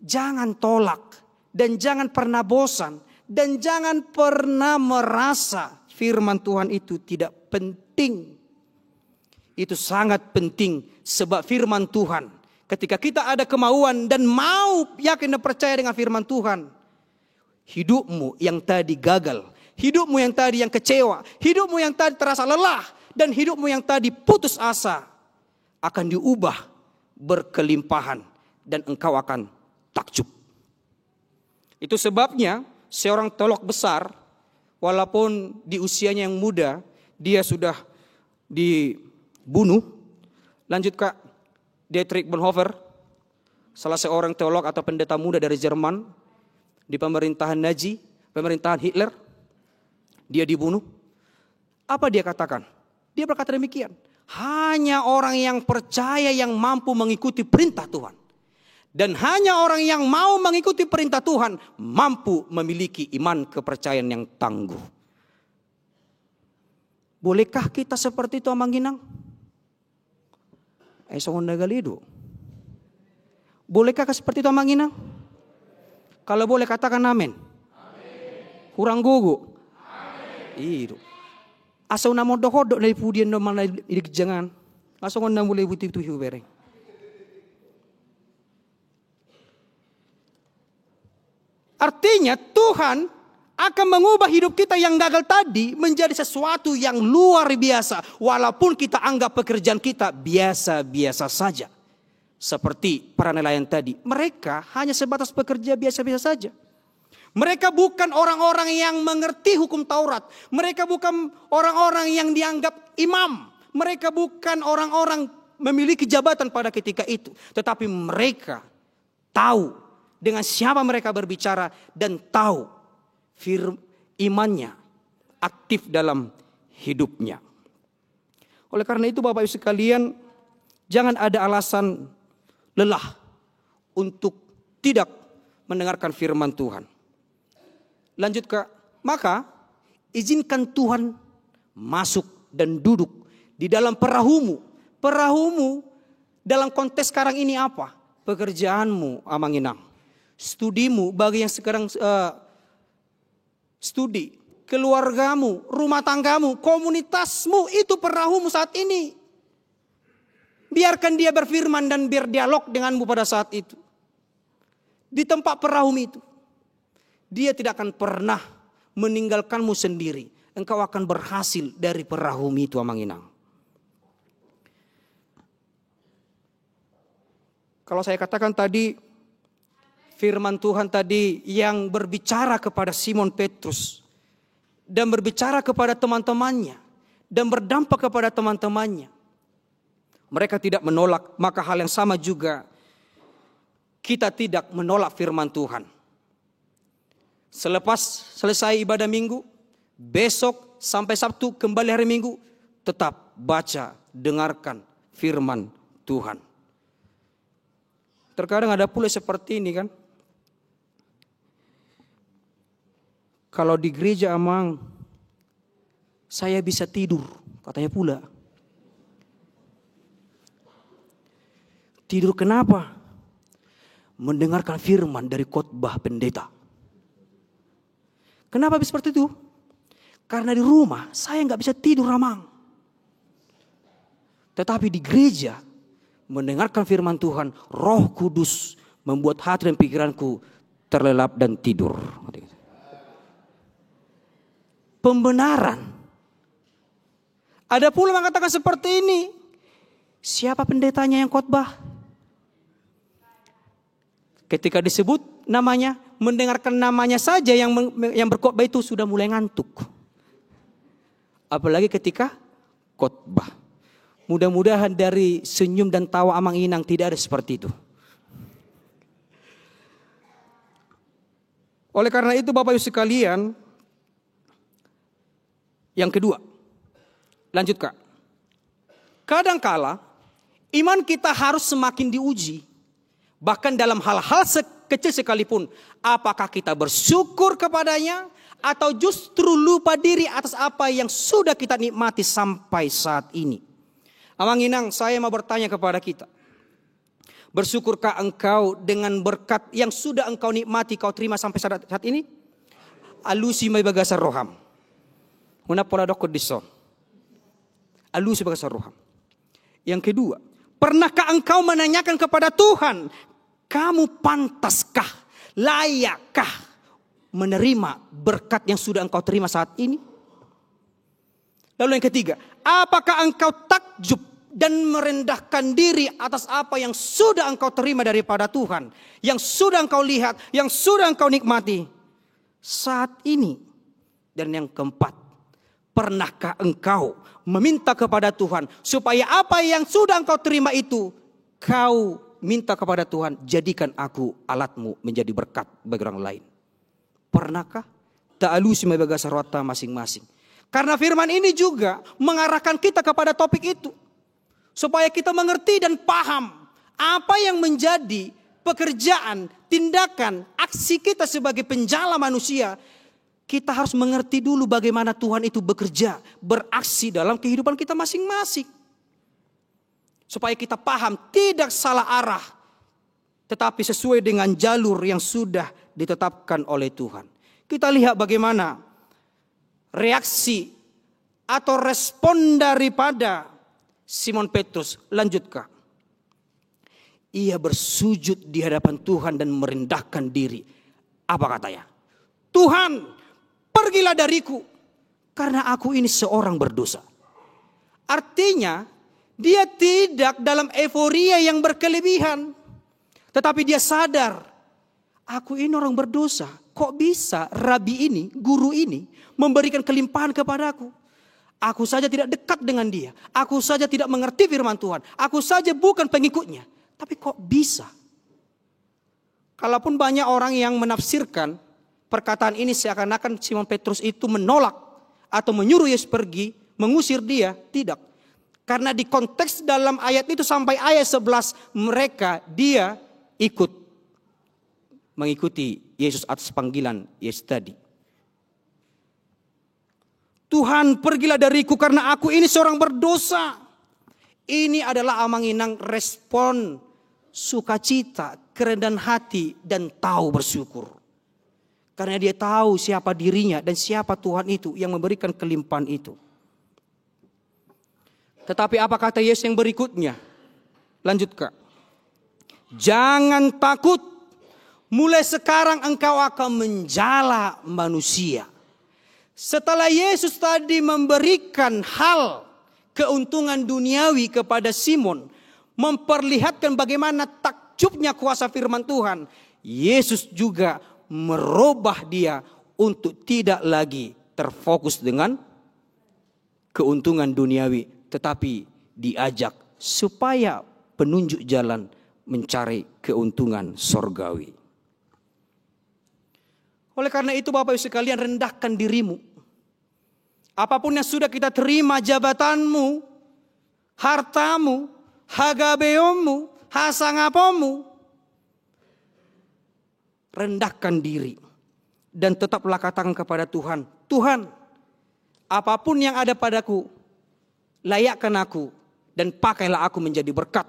jangan tolak dan jangan pernah bosan dan jangan pernah merasa firman Tuhan itu tidak penting. Itu sangat penting sebab firman Tuhan, ketika kita ada kemauan dan mau yakin dan percaya dengan firman Tuhan, hidupmu yang tadi gagal, hidupmu yang tadi yang kecewa, hidupmu yang tadi terasa lelah, dan hidupmu yang tadi putus asa, akan diubah berkelimpahan dan engkau akan takjub. Itu sebabnya seorang teolog besar, walaupun di usianya yang muda, dia sudah dibunuh. Lanjut Kak, Dietrich Bonhoeffer, salah seorang teolog atau pendeta muda dari Jerman, di pemerintahan Nazi, pemerintahan Hitler, dia dibunuh. Apa dia katakan? Dia berkata demikian. Hanya orang yang percaya yang mampu mengikuti perintah Tuhan. Dan hanya orang yang mau mengikuti perintah Tuhan mampu memiliki iman kepercayaan yang tangguh. Bolehkah kita seperti itu Amanginang? Galido. Bolehkah seperti itu Amanginang? Kalau boleh katakan amin. Kurang gugu. Itu. Asal namo dohodok dari pudian no mana idik jangan. Asal namo boleh butuh itu bereng. Artinya Tuhan akan mengubah hidup kita yang gagal tadi menjadi sesuatu yang luar biasa. Walaupun kita anggap pekerjaan kita biasa-biasa saja. Seperti para nelayan tadi. Mereka hanya sebatas pekerja biasa-biasa saja. Mereka bukan orang-orang yang mengerti hukum Taurat. Mereka bukan orang-orang yang dianggap imam. Mereka bukan orang-orang memiliki jabatan pada ketika itu. Tetapi mereka tahu dengan siapa mereka berbicara dan tahu imannya aktif dalam hidupnya. Oleh karena itu Bapak Ibu sekalian, jangan ada alasan lelah untuk tidak mendengarkan firman Tuhan. Lanjut Kak, maka izinkan Tuhan masuk dan duduk di dalam perahumu. Perahumu dalam konteks sekarang ini apa? Pekerjaanmu Amanginang. Studimu bagi yang sekarang studi. keluargamu, rumah tanggamu, komunitasmu, itu perahumu saat ini. Biarkan dia berfirman dan berdialog denganmu pada saat itu. Di tempat perahumu itu. Dia tidak akan pernah meninggalkanmu sendiri. Engkau akan berhasil dari perahumu itu, Amanginang. Kalau saya katakan tadi, firman Tuhan tadi yang berbicara kepada Simon Petrus dan berbicara kepada teman-temannya dan berdampak kepada teman-temannya. Mereka tidak menolak, maka hal yang sama juga kita tidak menolak firman Tuhan. Selepas selesai ibadah minggu, besok sampai Sabtu kembali hari Minggu, tetap baca, dengarkan firman Tuhan. Terkadang ada pula seperti ini kan. Kalau di gereja Amang, saya bisa tidur, katanya pula. Tidur kenapa? Mendengarkan firman dari khotbah pendeta. Kenapa bisa seperti itu? Karena di rumah saya nggak bisa tidur, Amang. Tetapi di gereja, mendengarkan firman Tuhan, Roh Kudus membuat hati dan pikiranku terlelap dan tidur. Pembenaran. Ada pula mengatakan seperti ini. Siapa pendetanya yang khotbah? Ketika disebut namanya, mendengarkan namanya saja yang berkhotbah itu sudah mulai ngantuk. Apalagi ketika khotbah. Mudah-mudahan dari senyum dan tawa Amang Inang tidak ada seperti itu. Oleh karena itu Bapak Ibu sekalian, yang kedua, lanjut Kak. Kadangkala iman kita harus semakin diuji. Bahkan dalam hal-hal kecil sekalipun. Apakah kita bersyukur kepadanya atau justru lupa diri atas apa yang sudah kita nikmati sampai saat ini. Amang Inang, saya mau bertanya kepada kita. Bersyukurkah engkau dengan berkat yang sudah engkau nikmati, kau terima sampai saat ini? Alusi may bagasar roham. Una pola dokod diso. Alusi bagasar roham. Yang kedua, pernahkah engkau menanyakan kepada Tuhan, kamu pantaskah, layakkah menerima berkat yang sudah engkau terima saat ini? Lalu yang ketiga, apakah engkau takjub dan merendahkan diri atas apa yang sudah engkau terima daripada Tuhan, yang sudah engkau lihat, yang sudah engkau nikmati saat ini? Dan yang keempat, pernahkah engkau meminta kepada Tuhan supaya apa yang sudah engkau terima itu kau minta kepada Tuhan, jadikan aku alatmu menjadi berkat bagi orang lain? Pernahkah? Ta'alusi mabagasar rota masing-masing. Karena firman ini juga mengarahkan kita kepada topik itu. Supaya kita mengerti dan paham apa yang menjadi pekerjaan, tindakan, aksi kita sebagai penjala manusia. Kita harus mengerti dulu bagaimana Tuhan itu bekerja, beraksi dalam kehidupan kita masing-masing. Supaya kita paham tidak salah arah, tetapi sesuai dengan jalur yang sudah ditetapkan oleh Tuhan. Kita lihat bagaimana reaksi atau respon daripada Simon Petrus. Lanjut Kak. Ia bersujud di hadapan Tuhan dan merendahkan diri. Apa katanya? Tuhan, pergilah dariku karena aku ini seorang berdosa. Artinya dia tidak dalam euforia yang berkelebihan. Tetapi dia sadar, aku ini orang berdosa. Kok bisa rabi ini, guru ini memberikan kelimpahan kepadaku? Aku saja tidak dekat dengan dia. Aku saja tidak mengerti firman Tuhan. Aku saja bukan pengikutnya. Tapi kok bisa? Kalaupun banyak orang yang menafsirkan perkataan ini seakan-akan Simon Petrus itu menolak atau menyuruh Yesus pergi, mengusir dia. Tidak. Karena di konteks dalam ayat itu sampai ayat 11 dia ikut mengikuti Yesus atas panggilan Yesus tadi. Tuhan, pergilah dariku karena aku ini seorang berdosa. Ini adalah Amang Inang respon sukacita, kerendahan hati dan tahu bersyukur. Karena dia tahu siapa dirinya dan siapa Tuhan itu yang memberikan kelimpahan itu. Tetapi apa kata Yesus yang berikutnya? Lanjut Kak. Jangan takut, mulai sekarang engkau akan menjala manusia. Setelah Yesus tadi memberikan hal keuntungan duniawi kepada Simon, memperlihatkan bagaimana takjubnya kuasa firman Tuhan, Yesus juga merubah dia untuk tidak lagi terfokus dengan keuntungan duniawi, tetapi diajak supaya penunjuk jalan mencari keuntungan sorgawi. Oleh karena itu Bapak Ibu sekalian, rendahkan dirimu. Apapun yang sudah kita terima, jabatanmu, hartamu, hagabeomu, hasangapomu, rendahkan diri. Dan tetaplah katakan kepada Tuhan, Tuhan, apapun yang ada padaku, layakkan aku dan pakailah aku menjadi berkat.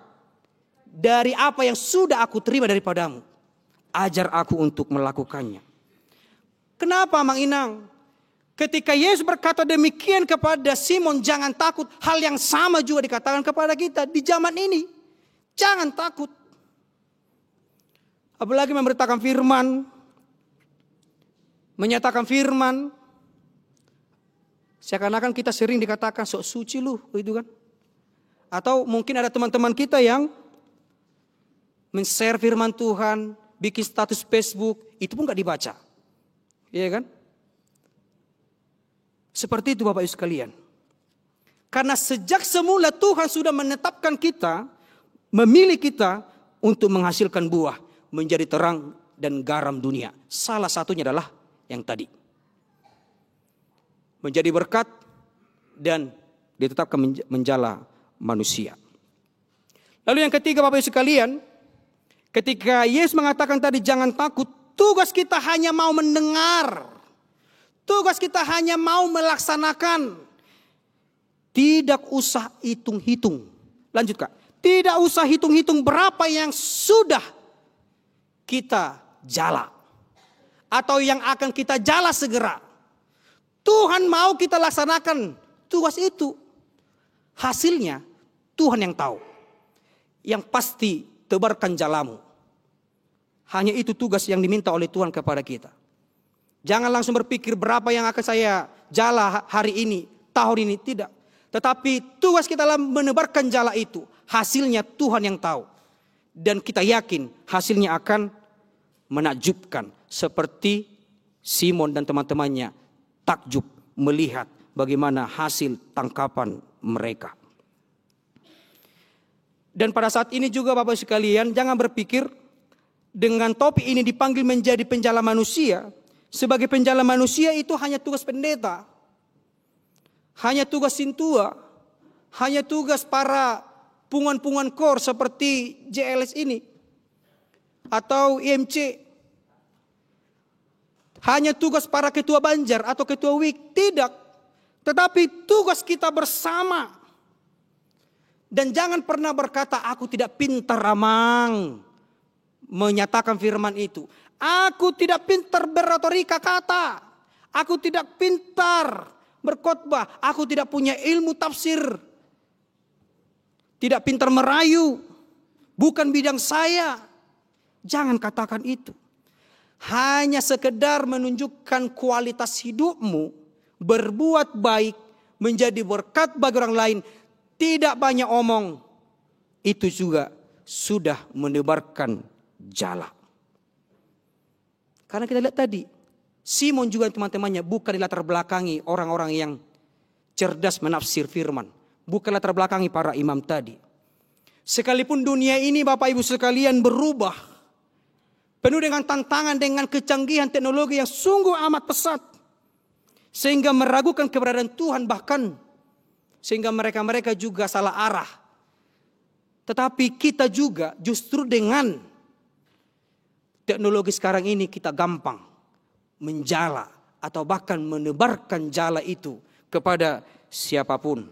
Dari apa yang sudah aku terima daripadamu, ajar aku untuk melakukannya. Kenapa Mang Inang? Ketika Yesus berkata demikian kepada Simon, jangan takut, hal yang sama juga dikatakan kepada kita di zaman ini. Jangan takut. Apalagi memberitakan firman, menyatakan firman. Seakan-akan kita sering dikatakan sok suci lu, itu kan. Atau mungkin ada teman-teman kita yang men-share firman Tuhan, bikin status Facebook, itu pun gak dibaca. Iya kan? Seperti itu Bapak Ibu sekalian. Karena sejak semula Tuhan sudah menetapkan kita, memilih kita untuk menghasilkan buah, menjadi terang dan garam dunia. Salah satunya adalah yang tadi. Menjadi berkat dan ditetapkan menjala manusia. Lalu yang ketiga Bapak Ibu sekalian, ketika Yesus mengatakan tadi jangan takut, tugas kita hanya mau mendengar. Tugas kita hanya mau melaksanakan. Tidak usah hitung-hitung. Lanjut Kak. Tidak usah hitung-hitung berapa yang sudah kita jala. Atau yang akan kita jala segera. Tuhan mau kita laksanakan tugas itu. Hasilnya Tuhan yang tahu. Yang pasti tebarkan jalamu. Hanya itu tugas yang diminta oleh Tuhan kepada kita. Jangan langsung berpikir berapa yang akan saya jala hari ini, tahun ini. Tidak. Tetapi tugas kita adalah menebarkan jala itu. Hasilnya Tuhan yang tahu. Dan kita yakin hasilnya akan menakjubkan. Seperti Simon dan teman-temannya takjub melihat bagaimana hasil tangkapan mereka. Dan pada saat ini juga Bapak sekalian, jangan berpikir dengan topi ini dipanggil menjadi penjala manusia. Sebagai penjala manusia itu hanya tugas pendeta. Hanya tugas sintua. Hanya tugas para pungan-pungan kor seperti JLS ini. Atau IMC. Hanya tugas para ketua Banjar atau ketua WIK. Tidak. Tetapi tugas kita bersama. Dan jangan pernah berkata aku tidak pintar Amang menyatakan firman itu. Aku tidak pintar berretorika kata. Aku tidak pintar berkhotbah. Aku tidak punya ilmu tafsir. Tidak pintar merayu. Bukan bidang saya. Jangan katakan itu. Hanya sekedar menunjukkan kualitas hidupmu. Berbuat baik. Menjadi berkat bagi orang lain. Tidak banyak omong. Itu juga sudah menebarkan jala. Karena kita lihat tadi, Simon juga teman-temannya bukan dilatar belakangi orang-orang yang cerdas menafsir firman. Bukan latar belakangi para imam tadi. Sekalipun dunia ini Bapak Ibu sekalian berubah. Penuh dengan tantangan, dengan kecanggihan teknologi yang sungguh amat pesat. Sehingga meragukan keberadaan Tuhan bahkan. Sehingga mereka-mereka juga salah arah. Tetapi kita juga justru dengan teknologi sekarang ini kita gampang menjala atau bahkan menebarkan jala itu kepada siapapun.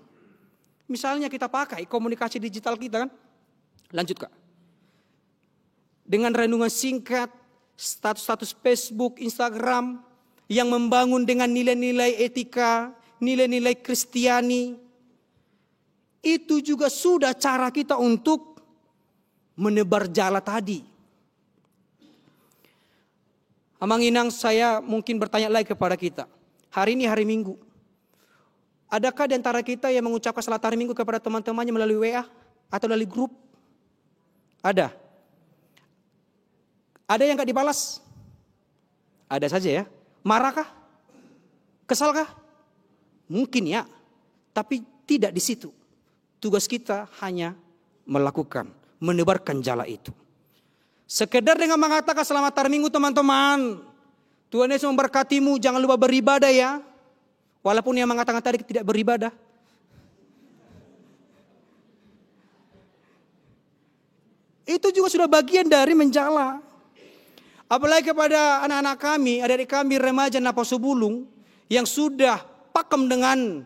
Misalnya kita pakai komunikasi digital kita kan. Lanjut Kak. Dengan renungan singkat, status-status Facebook, Instagram yang membangun dengan nilai-nilai etika, nilai-nilai Kristiani. Itu juga sudah cara kita untuk menebar jala tadi. Amang Inang, saya mungkin bertanya lagi kepada kita. Hari ini hari Minggu. Adakah di antara kita yang mengucapkan selamat hari Minggu kepada teman-temannya melalui WA atau melalui grup? Ada. Ada yang gak dibalas? Ada saja ya. Marahkah? Kesalkah? Mungkin ya. Tapi tidak di situ. Tugas kita hanya melakukan, menebarkan jala itu. Sekedar dengan mengatakan selamat hari Minggu teman-teman. Tuhan Yesus memberkatimu, jangan lupa beribadah ya. Walaupun yang mengatakan tadi tidak beribadah. Itu juga sudah bagian dari menjala. Apalagi kepada anak-anak kami, adik-adik kami remaja Napaso Bulung yang sudah pakem dengan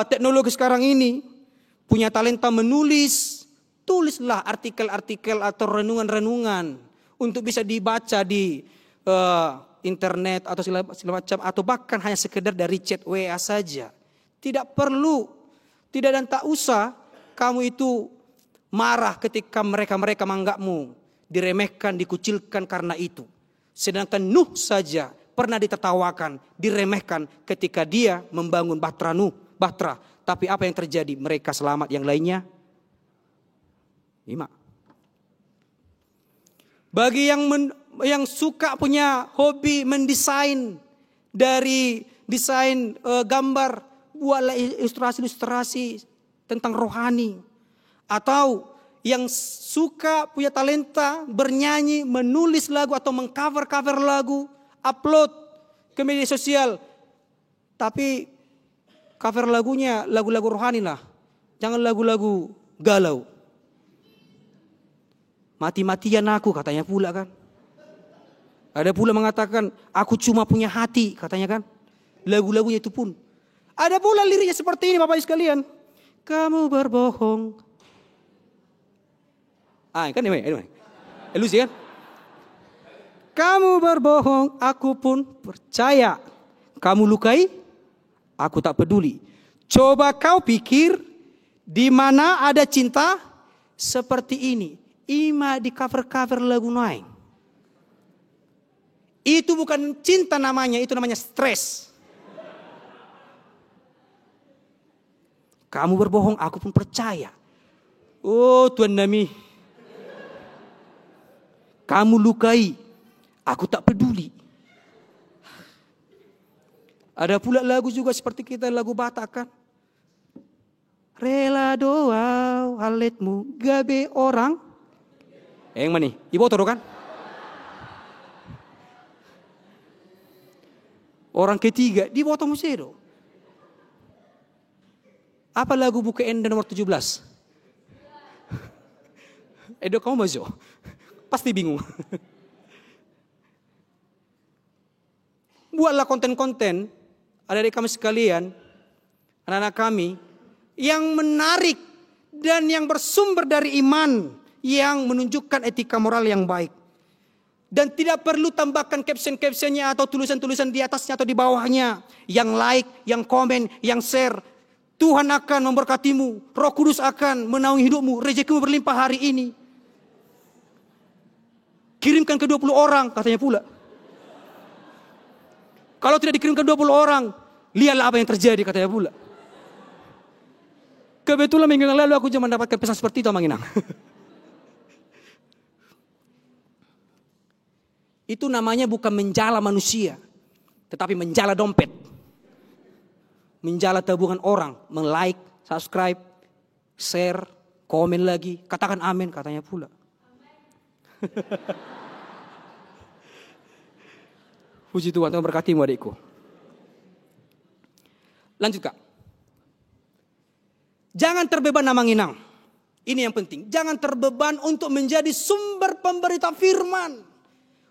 teknologi sekarang ini, punya talenta menulis, tulislah artikel-artikel atau renungan-renungan untuk bisa dibaca di internet atau segala macam, atau bahkan hanya sekedar dari chat WA saja. Tidak perlu, tidak dan tak usah kamu itu marah ketika mereka menganggapmu diremehkan, dikucilkan karena itu. Sedangkan Nuh saja pernah ditertawakan, diremehkan ketika dia membangun Bahtera. Tapi apa yang terjadi? Mereka selamat, yang lainnya 5. Bagi yang suka punya hobi mendesain, dari desain gambar, buatlah ilustrasi-ilustrasi tentang rohani. Atau yang suka punya talenta bernyanyi, menulis lagu atau mengcover lagu, upload ke media sosial. Tapi cover lagunya lagu-lagu rohani lah. Jangan lagu-lagu galau. Mati-matian aku katanya pula kan. Ada pula mengatakan aku cuma punya hati katanya kan. Lagu-lagunya itu pun. Ada pula liriknya seperti ini Bapak Ibu sekalian. Kamu berbohong. Kan ini ilusi kan? Kamu berbohong, aku pun percaya. Kamu lukai, aku tak peduli. Coba kau pikir di mana ada cinta seperti ini. Ima di cover lagu naik. Itu bukan cinta namanya, itu namanya stres. Kamu berbohong, aku pun percaya. Oh Tuhan Nami. Kamu lukai, aku tak peduli. Ada pula lagu juga seperti kita lagu Batak kan. Rela doa haletmu gabe orang. Yang mana nih? Ibu toro kan? Orang ketiga di Boto Musedo. Apa lagu buku Enda nomor 17? Edo kamu mazo. Pasti bingung. Buatlah konten-konten, adik-adik kami sekalian, anak-anak kami, yang menarik dan yang bersumber dari iman, yang menunjukkan etika moral yang baik. Dan tidak perlu tambahkan caption-captionnya atau tulisan-tulisan di atasnya atau di bawahnya. Yang like, yang komen, yang share. Tuhan akan memberkatimu, Roh Kudus akan menaungi hidupmu, rezekimu berlimpah hari ini. Kirimkan ke 20 orang katanya pula. Kalau tidak dikirimkan 20 orang, lihatlah apa yang terjadi katanya pula. Kebetulan minggu yang lalu aku juga mendapatkan pesan seperti itu Mang Inang. Itu namanya bukan menjala manusia, tetapi menjala dompet. Menjala tabungan orang, like, subscribe, share, komen lagi, katakan amin katanya pula. Puji Tuhan, Tuhan berkatimu adikku. Lanjut Kak. Jangan terbeban Amang Inang. Ini yang penting. Jangan terbeban untuk menjadi sumber pemberita firman.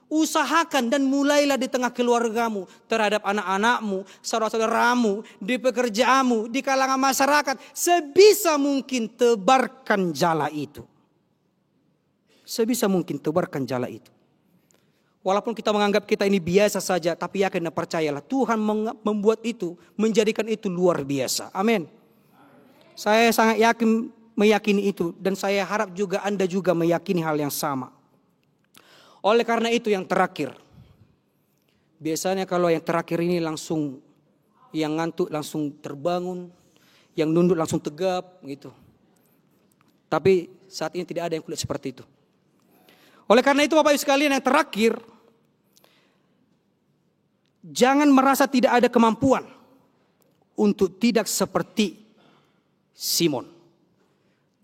Usahakan dan mulailah di tengah keluargamu, terhadap anak-anakmu, saudara-saudaramu, di pekerjaanmu, di kalangan masyarakat. Sebisa mungkin tebarkan jala itu. Sebisa mungkin tebarkan jala itu. Walaupun kita menganggap kita ini biasa saja, tapi yakin dan percayalah Tuhan membuat itu, menjadikan itu luar biasa. Amin. Saya sangat meyakini itu, dan saya harap juga Anda juga meyakini hal yang sama. Oleh karena itu yang terakhir, biasanya kalau yang terakhir ini langsung yang ngantuk langsung terbangun, yang nunduk langsung tegap gitu. Tapi saat ini tidak ada yang kulihat seperti itu. Oleh karena itu Bapak Ibu sekalian, yang terakhir, jangan merasa tidak ada kemampuan untuk tidak seperti Simon.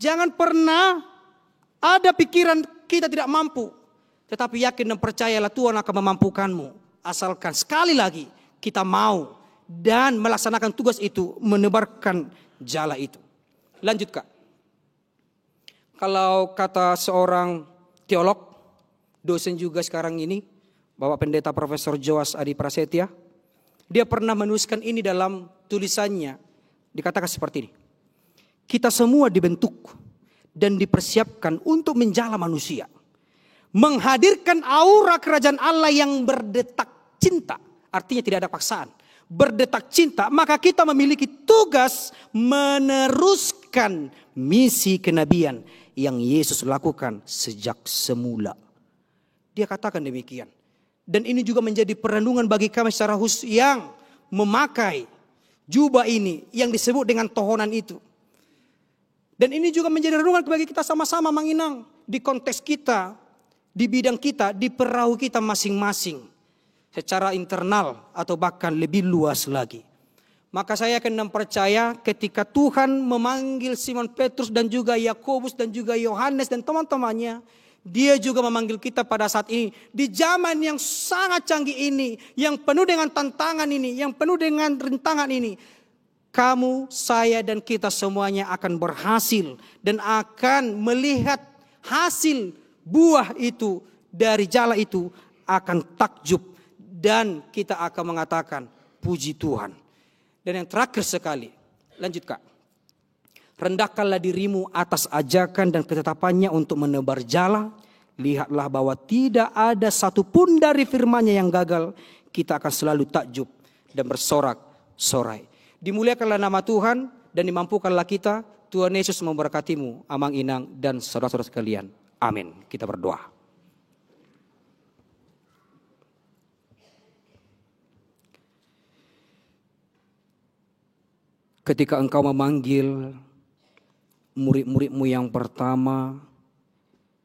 Jangan pernah ada pikiran kita tidak mampu. Tetapi yakin dan percayalah Tuhan akan memampukanmu. Asalkan sekali lagi kita mau dan melaksanakan tugas itu, menebarkan jala itu. Lanjut Kak. Kalau kata seorang teolog, dosen juga sekarang ini, Bapak Pendeta Profesor Joas Adi Prasetya, dia pernah menuliskan ini dalam tulisannya. Dikatakan seperti ini. Kita semua dibentuk dan dipersiapkan untuk menjala manusia. Menghadirkan aura kerajaan Allah yang berdetak cinta. Artinya tidak ada paksaan. Berdetak cinta, maka kita memiliki tugas meneruskan misi kenabian yang Yesus lakukan sejak semula. Dia katakan demikian. Dan ini juga menjadi perenungan bagi kami secara khusus yang memakai jubah ini yang disebut dengan tohonan itu. Dan ini juga menjadi renungan bagi kita sama-sama menginang di konteks kita, di bidang kita, di perahu kita masing-masing. Secara internal atau bahkan lebih luas lagi. Maka saya akan percaya ketika Tuhan memanggil Simon Petrus dan juga Yakobus dan juga Yohanes dan teman-temannya, Dia juga memanggil kita pada saat ini. Di zaman yang sangat canggih ini, yang penuh dengan tantangan ini, yang penuh dengan rintangan ini. Kamu, saya dan kita semuanya akan berhasil. Dan akan melihat hasil buah itu dari jala itu akan takjub. Dan kita akan mengatakan puji Tuhan. Dan yang terakhir sekali, lanjut Kak. Rendahkanlah dirimu atas ajakan dan ketetapannya untuk menebar jala. Lihatlah bahwa tidak ada satupun dari firman-Nya yang gagal. Kita akan selalu takjub dan bersorak-sorai. Dimuliakanlah nama Tuhan dan dimampukanlah kita. Tuhan Yesus memberkatimu, Amang Inang dan saudara-saudara sekalian. Amin. Kita berdoa. Ketika Engkau memanggil murid-murid-Mu yang pertama,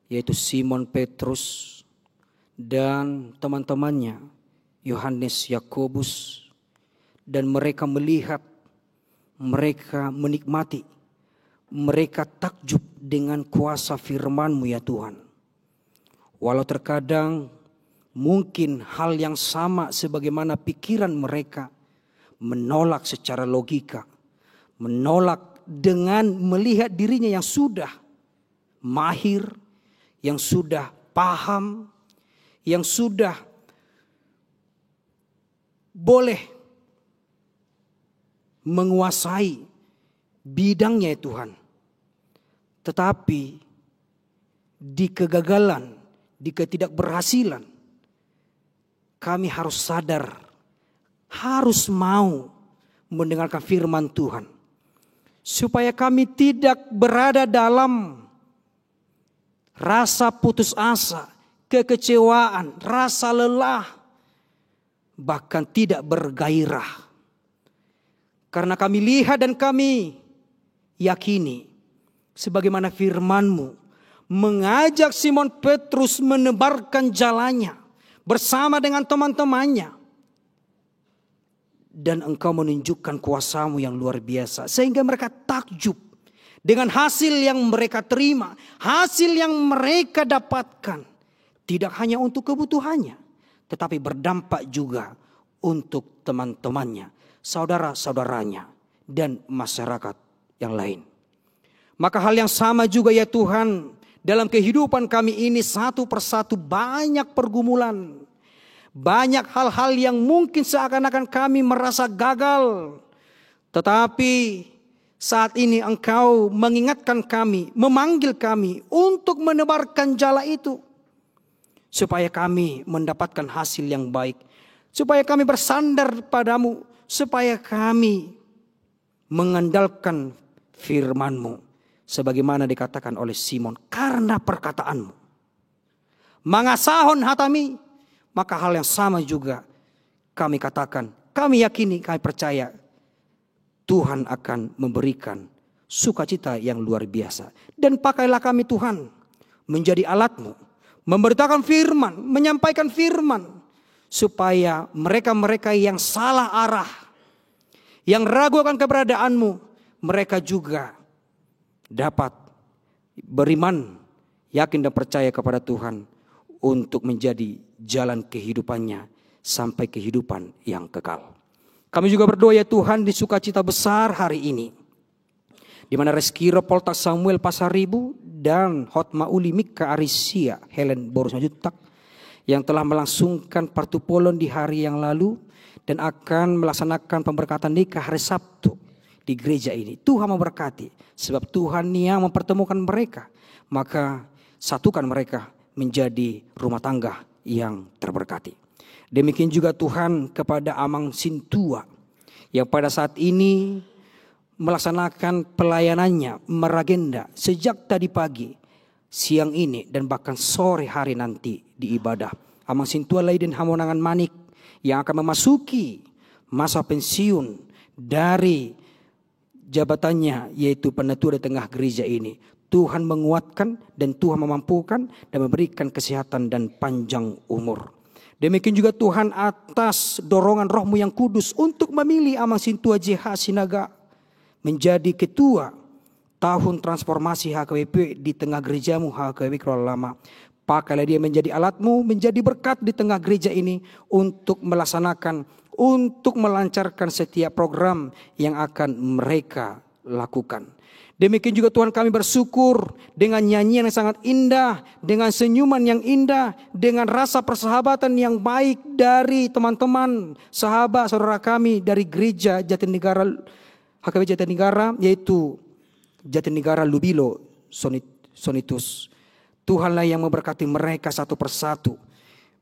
yaitu Simon Petrus dan teman-temannya, Yohanes, Yakobus, dan mereka melihat, mereka menikmati, mereka takjub dengan kuasa firman-Mu ya Tuhan. Walau terkadang mungkin hal yang sama sebagaimana pikiran mereka menolak secara logika, menolak dengan melihat dirinya yang sudah mahir, yang sudah paham, yang sudah boleh menguasai bidangnya ya Tuhan. Tetapi di kegagalan, di ketidakberhasilan, kami harus sadar, harus mau mendengarkan firman Tuhan. Supaya kami tidak berada dalam rasa putus asa, kekecewaan, rasa lelah, bahkan tidak bergairah. Karena kami lihat dan kami yakini, sebagaimana firman-Mu mengajak Simon Petrus menebarkan jalannya bersama dengan teman-temannya. Dan Engkau menunjukkan kuasa-Mu yang luar biasa. Sehingga mereka takjub dengan hasil yang mereka terima. Hasil yang mereka dapatkan. Tidak hanya untuk kebutuhannya. Tetapi berdampak juga untuk teman-temannya. Saudara-saudaranya. Dan masyarakat yang lain. Maka hal yang sama juga ya Tuhan. Dalam kehidupan kami ini satu persatu banyak pergumulan. Banyak hal-hal yang mungkin seakan-akan kami merasa gagal. Tetapi saat ini Engkau mengingatkan kami, memanggil kami untuk menebarkan jala itu. supaya kami mendapatkan hasil yang baik, supaya kami bersandar padamu, supaya kami mengandalkan firman-Mu. Sebagaimana dikatakan oleh Simon, karena perkataan-Mu mangasahon hatami, maka hal yang sama juga kami katakan, kami yakini, kami percaya Tuhan akan memberikan sukacita yang luar biasa. Dan pakailah kami Tuhan menjadi alat-Mu, memberitakan firman, menyampaikan firman, supaya mereka-mereka yang salah arah, yang ragu akan keberadaan-Mu, mereka juga dapat beriman, yakin dan percaya kepada Tuhan untuk menjadi jalan kehidupannya sampai kehidupan yang kekal. Kami juga berdoa ya Tuhan di sukacita besar hari ini, di mana Reskiro Poltak Samuel Pasaribu dan Hotma Uli Mika Arisia Helen Borus Majuntak yang telah melangsungkan partupolon di hari yang lalu dan akan melaksanakan pemberkatan nikah hari Sabtu di gereja ini. Tuhan memberkati, sebab Tuhan yang mempertemukan mereka, maka satukan mereka menjadi rumah tangga yang terberkati. Demikian juga Tuhan kepada Amang Sintua yang pada saat ini melaksanakan pelayanannya meragenda sejak tadi pagi, siang ini dan bahkan sore hari nanti di ibadah. Amang Sintua Leiden Hamonangan Manik yang akan memasuki masa pensiun dari jabatannya yaitu penatua di tengah gereja ini. Tuhan menguatkan dan Tuhan memampukan dan memberikan kesehatan dan panjang umur. Demikian juga Tuhan atas dorongan Roh-Mu yang kudus untuk memilih Amang Sintua JH Sinaga menjadi ketua tahun transformasi HKBP di tengah gerejamu HKBP Kuala Lama. Pakailah dia menjadi alat-Mu, menjadi berkat di tengah gereja ini untuk melaksanakan, untuk melancarkan setiap program yang akan mereka lakukan. Demikian juga Tuhan kami bersyukur dengan nyanyian yang sangat indah, dengan senyuman yang indah, dengan rasa persahabatan yang baik dari teman-teman, sahabat, saudara kami dari gereja Jatinegara, HKBP Jatinegara, yaitu Jatinegara Lubilo Sonitus. Tuhanlah yang memberkati mereka satu persatu.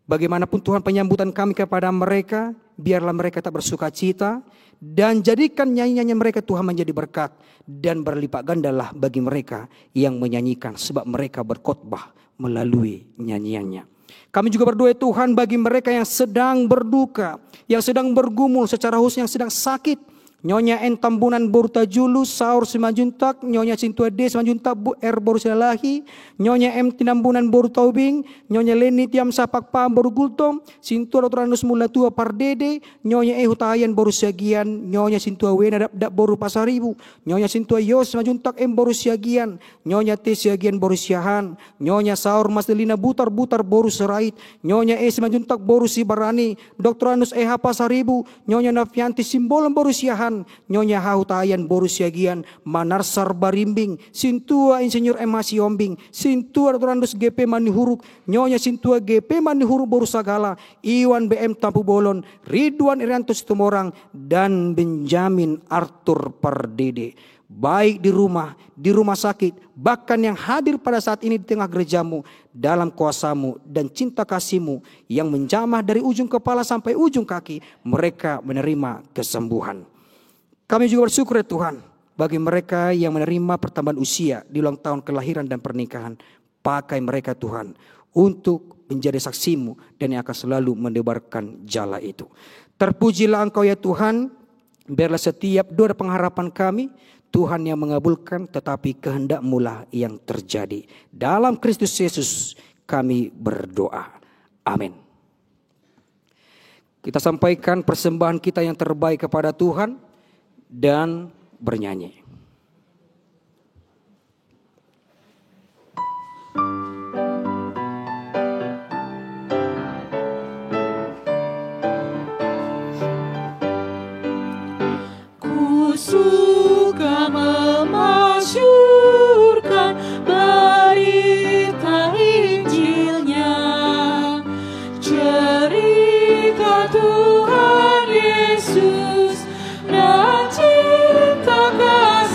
Bagaimanapun Tuhan penyambutan kami kepada mereka, biarlah mereka tak bersuka cita. Dan jadikan nyanyi-nyanyi mereka Tuhan menjadi berkat. Dan berlipat gandalah bagi mereka yang menyanyikan. Sebab mereka berkhotbah melalui nyanyiannya. Kami juga berdoa Tuhan bagi mereka yang sedang berduka, yang sedang bergumul secara khusus, yang sedang sakit. Nyonya En Tambunan Boruta Julu Saur Simanjuntak, Nyonya Sintua D Simanjuntak Bu R Borusalahi, Nyonya M Tinambunan Boruta Ubing, Nyonya Leni Tiam Sapak Pam Boru Gultom, Sintua Dr. Anus Mulatua Pardede, Nyonya E Hutayan Boru Siagian, Nyonya Sintua Wena Dap Boru Pasaribu, Nyonya Sintua Yos Simanjuntak M Boru Siagian, Nyonya T Siagian Boru Siahan, Nyonya Saur Masdelina Butar Boru Serait, Nyonya E Simanjuntak Boru Sibarani, Dr. Anus Eha Pasaribu, Nyonya Nafianti Simbolon Boru Siahan, Nyonya Hahutayan Boru Siagian, Manarsar Barimbing, Sintua Insinyur M. Siombing, Sintua Dr. Andus GP Manihuruk, Nyonya Sintua GP Manihuruk Boru Sagala, Iwan BM Tampu Bolon, Ridwan Irianto Situmorang, dan Benjamin Arthur Pardede. Baik di rumah sakit, bahkan yang hadir pada saat ini di tengah gerejamu, dalam kuasa-Mu dan cinta kasih-Mu yang menjamah dari ujung kepala sampai ujung kaki, mereka menerima kesembuhan. Kami juga bersyukur ya Tuhan bagi mereka yang menerima pertambahan usia di ulang tahun kelahiran dan pernikahan. Pakai mereka Tuhan untuk menjadi saksi-Mu dan yang akan selalu mendebarkan jala itu. Terpujilah Engkau ya Tuhan, biarlah setiap doa pengharapan kami Tuhan yang mengabulkan, tetapi kehendak-Mu lah yang terjadi. Dalam Kristus Yesus kami berdoa. Amin. Kita sampaikan persembahan kita yang terbaik kepada Tuhan dan bernyanyi. Ku suka memasyurkan berita Injilnya, cerita Tuhan Yesus dan cinta kasih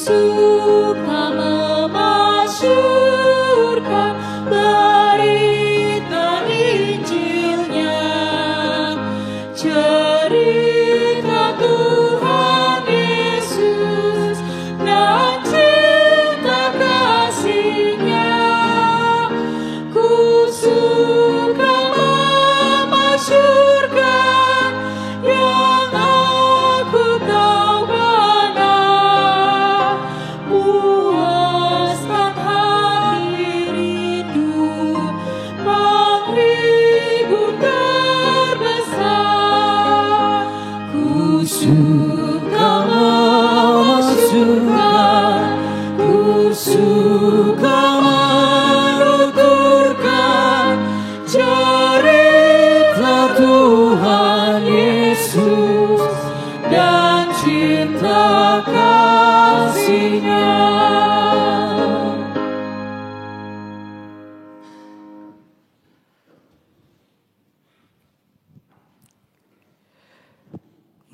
suka memasyurkan berita Injilnya, cerita Tuhan Yesus dan cinta kasih-Nya. Ku suka memasyurkan yang aku tahu benar, puaskan hati rindu penghibur terbesar. Ku suka memasyurkan, ku suka menuturkan cerita Tuhan Yesus dan cinta kasih-Nya.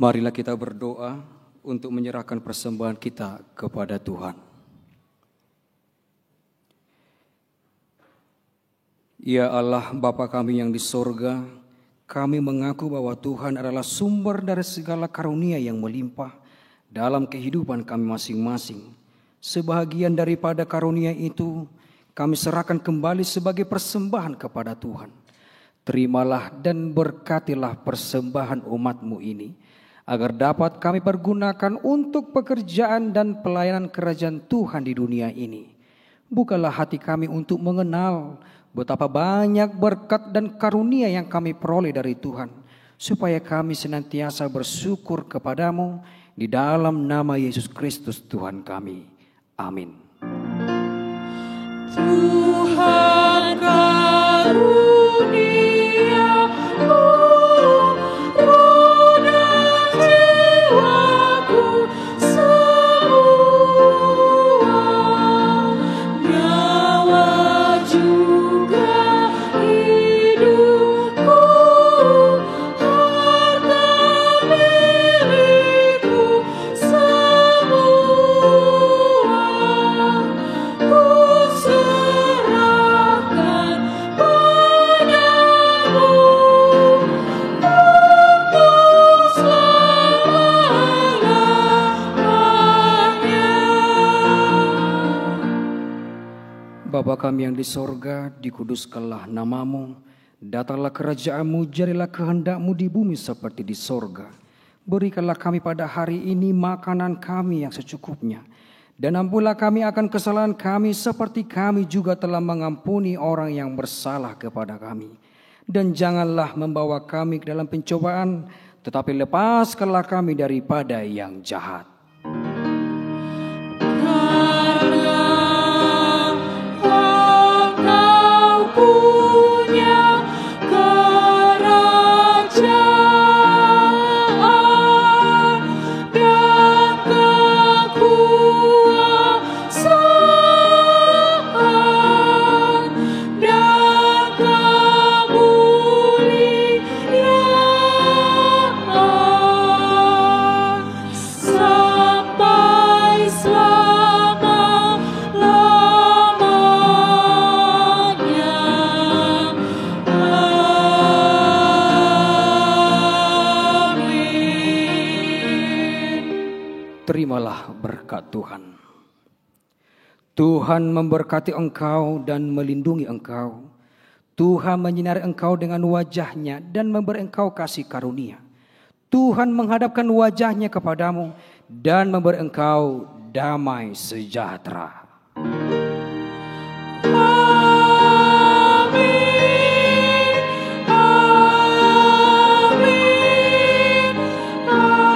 Marilah kita berdoa untuk menyerahkan persembahan kita kepada Tuhan. Ya Allah, Bapa kami yang di sorga, kami mengaku bahwa Tuhan adalah sumber dari segala karunia yang melimpah dalam kehidupan kami masing-masing. Sebahagian daripada karunia itu kami serahkan kembali sebagai persembahan kepada Tuhan. Terimalah dan berkatilah persembahan umat-Mu ini, agar dapat kami pergunakan untuk pekerjaan dan pelayanan kerajaan Tuhan di dunia ini. Bukalah hati kami untuk mengenal betapa banyak berkat dan karunia yang kami peroleh dari Tuhan, supaya kami senantiasa bersyukur kepadamu di dalam nama Yesus Kristus Tuhan kami. Amin. Tuhan karuniamu, roh dan jiwaku semua, nyawa juga hidupku, harta milikku semua, ku serahkan padamu untuk selama-lamanya. Bapa kami yang di sorga, dikuduskanlah namamu, datanglah kerajaan-Mu, jadilah kehendak-Mu di bumi seperti di sorga. Berikanlah kami pada hari ini makanan kami yang secukupnya, dan ampunlah kami akan kesalahan kami seperti kami juga telah mengampuni orang yang bersalah kepada kami. Dan janganlah membawa kami ke dalam pencobaan, tetapi lepaskanlah kami daripada yang jahat. Karena Engkau punya kerajaan dan kekuasaan dan kemuliaan sampai selama-lamanya. Amin. Terimalah berkat Tuhan. Tuhan memberkati engkau dan melindungi engkau. Tuhan menyinari engkau dengan wajah-Nya dan memberi engkau kasih karunia. Tuhan menghadapkan wajah-Nya kepadamu dan memberi engkau damai sejahtera. Amin. Amin. Amin.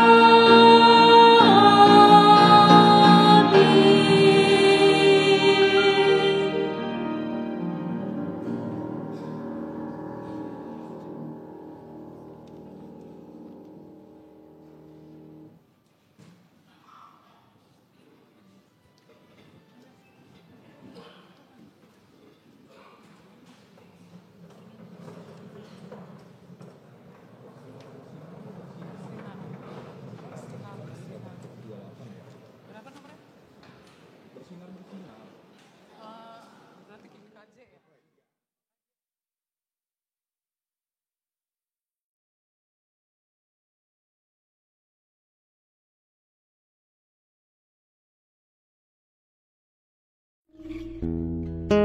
Amin.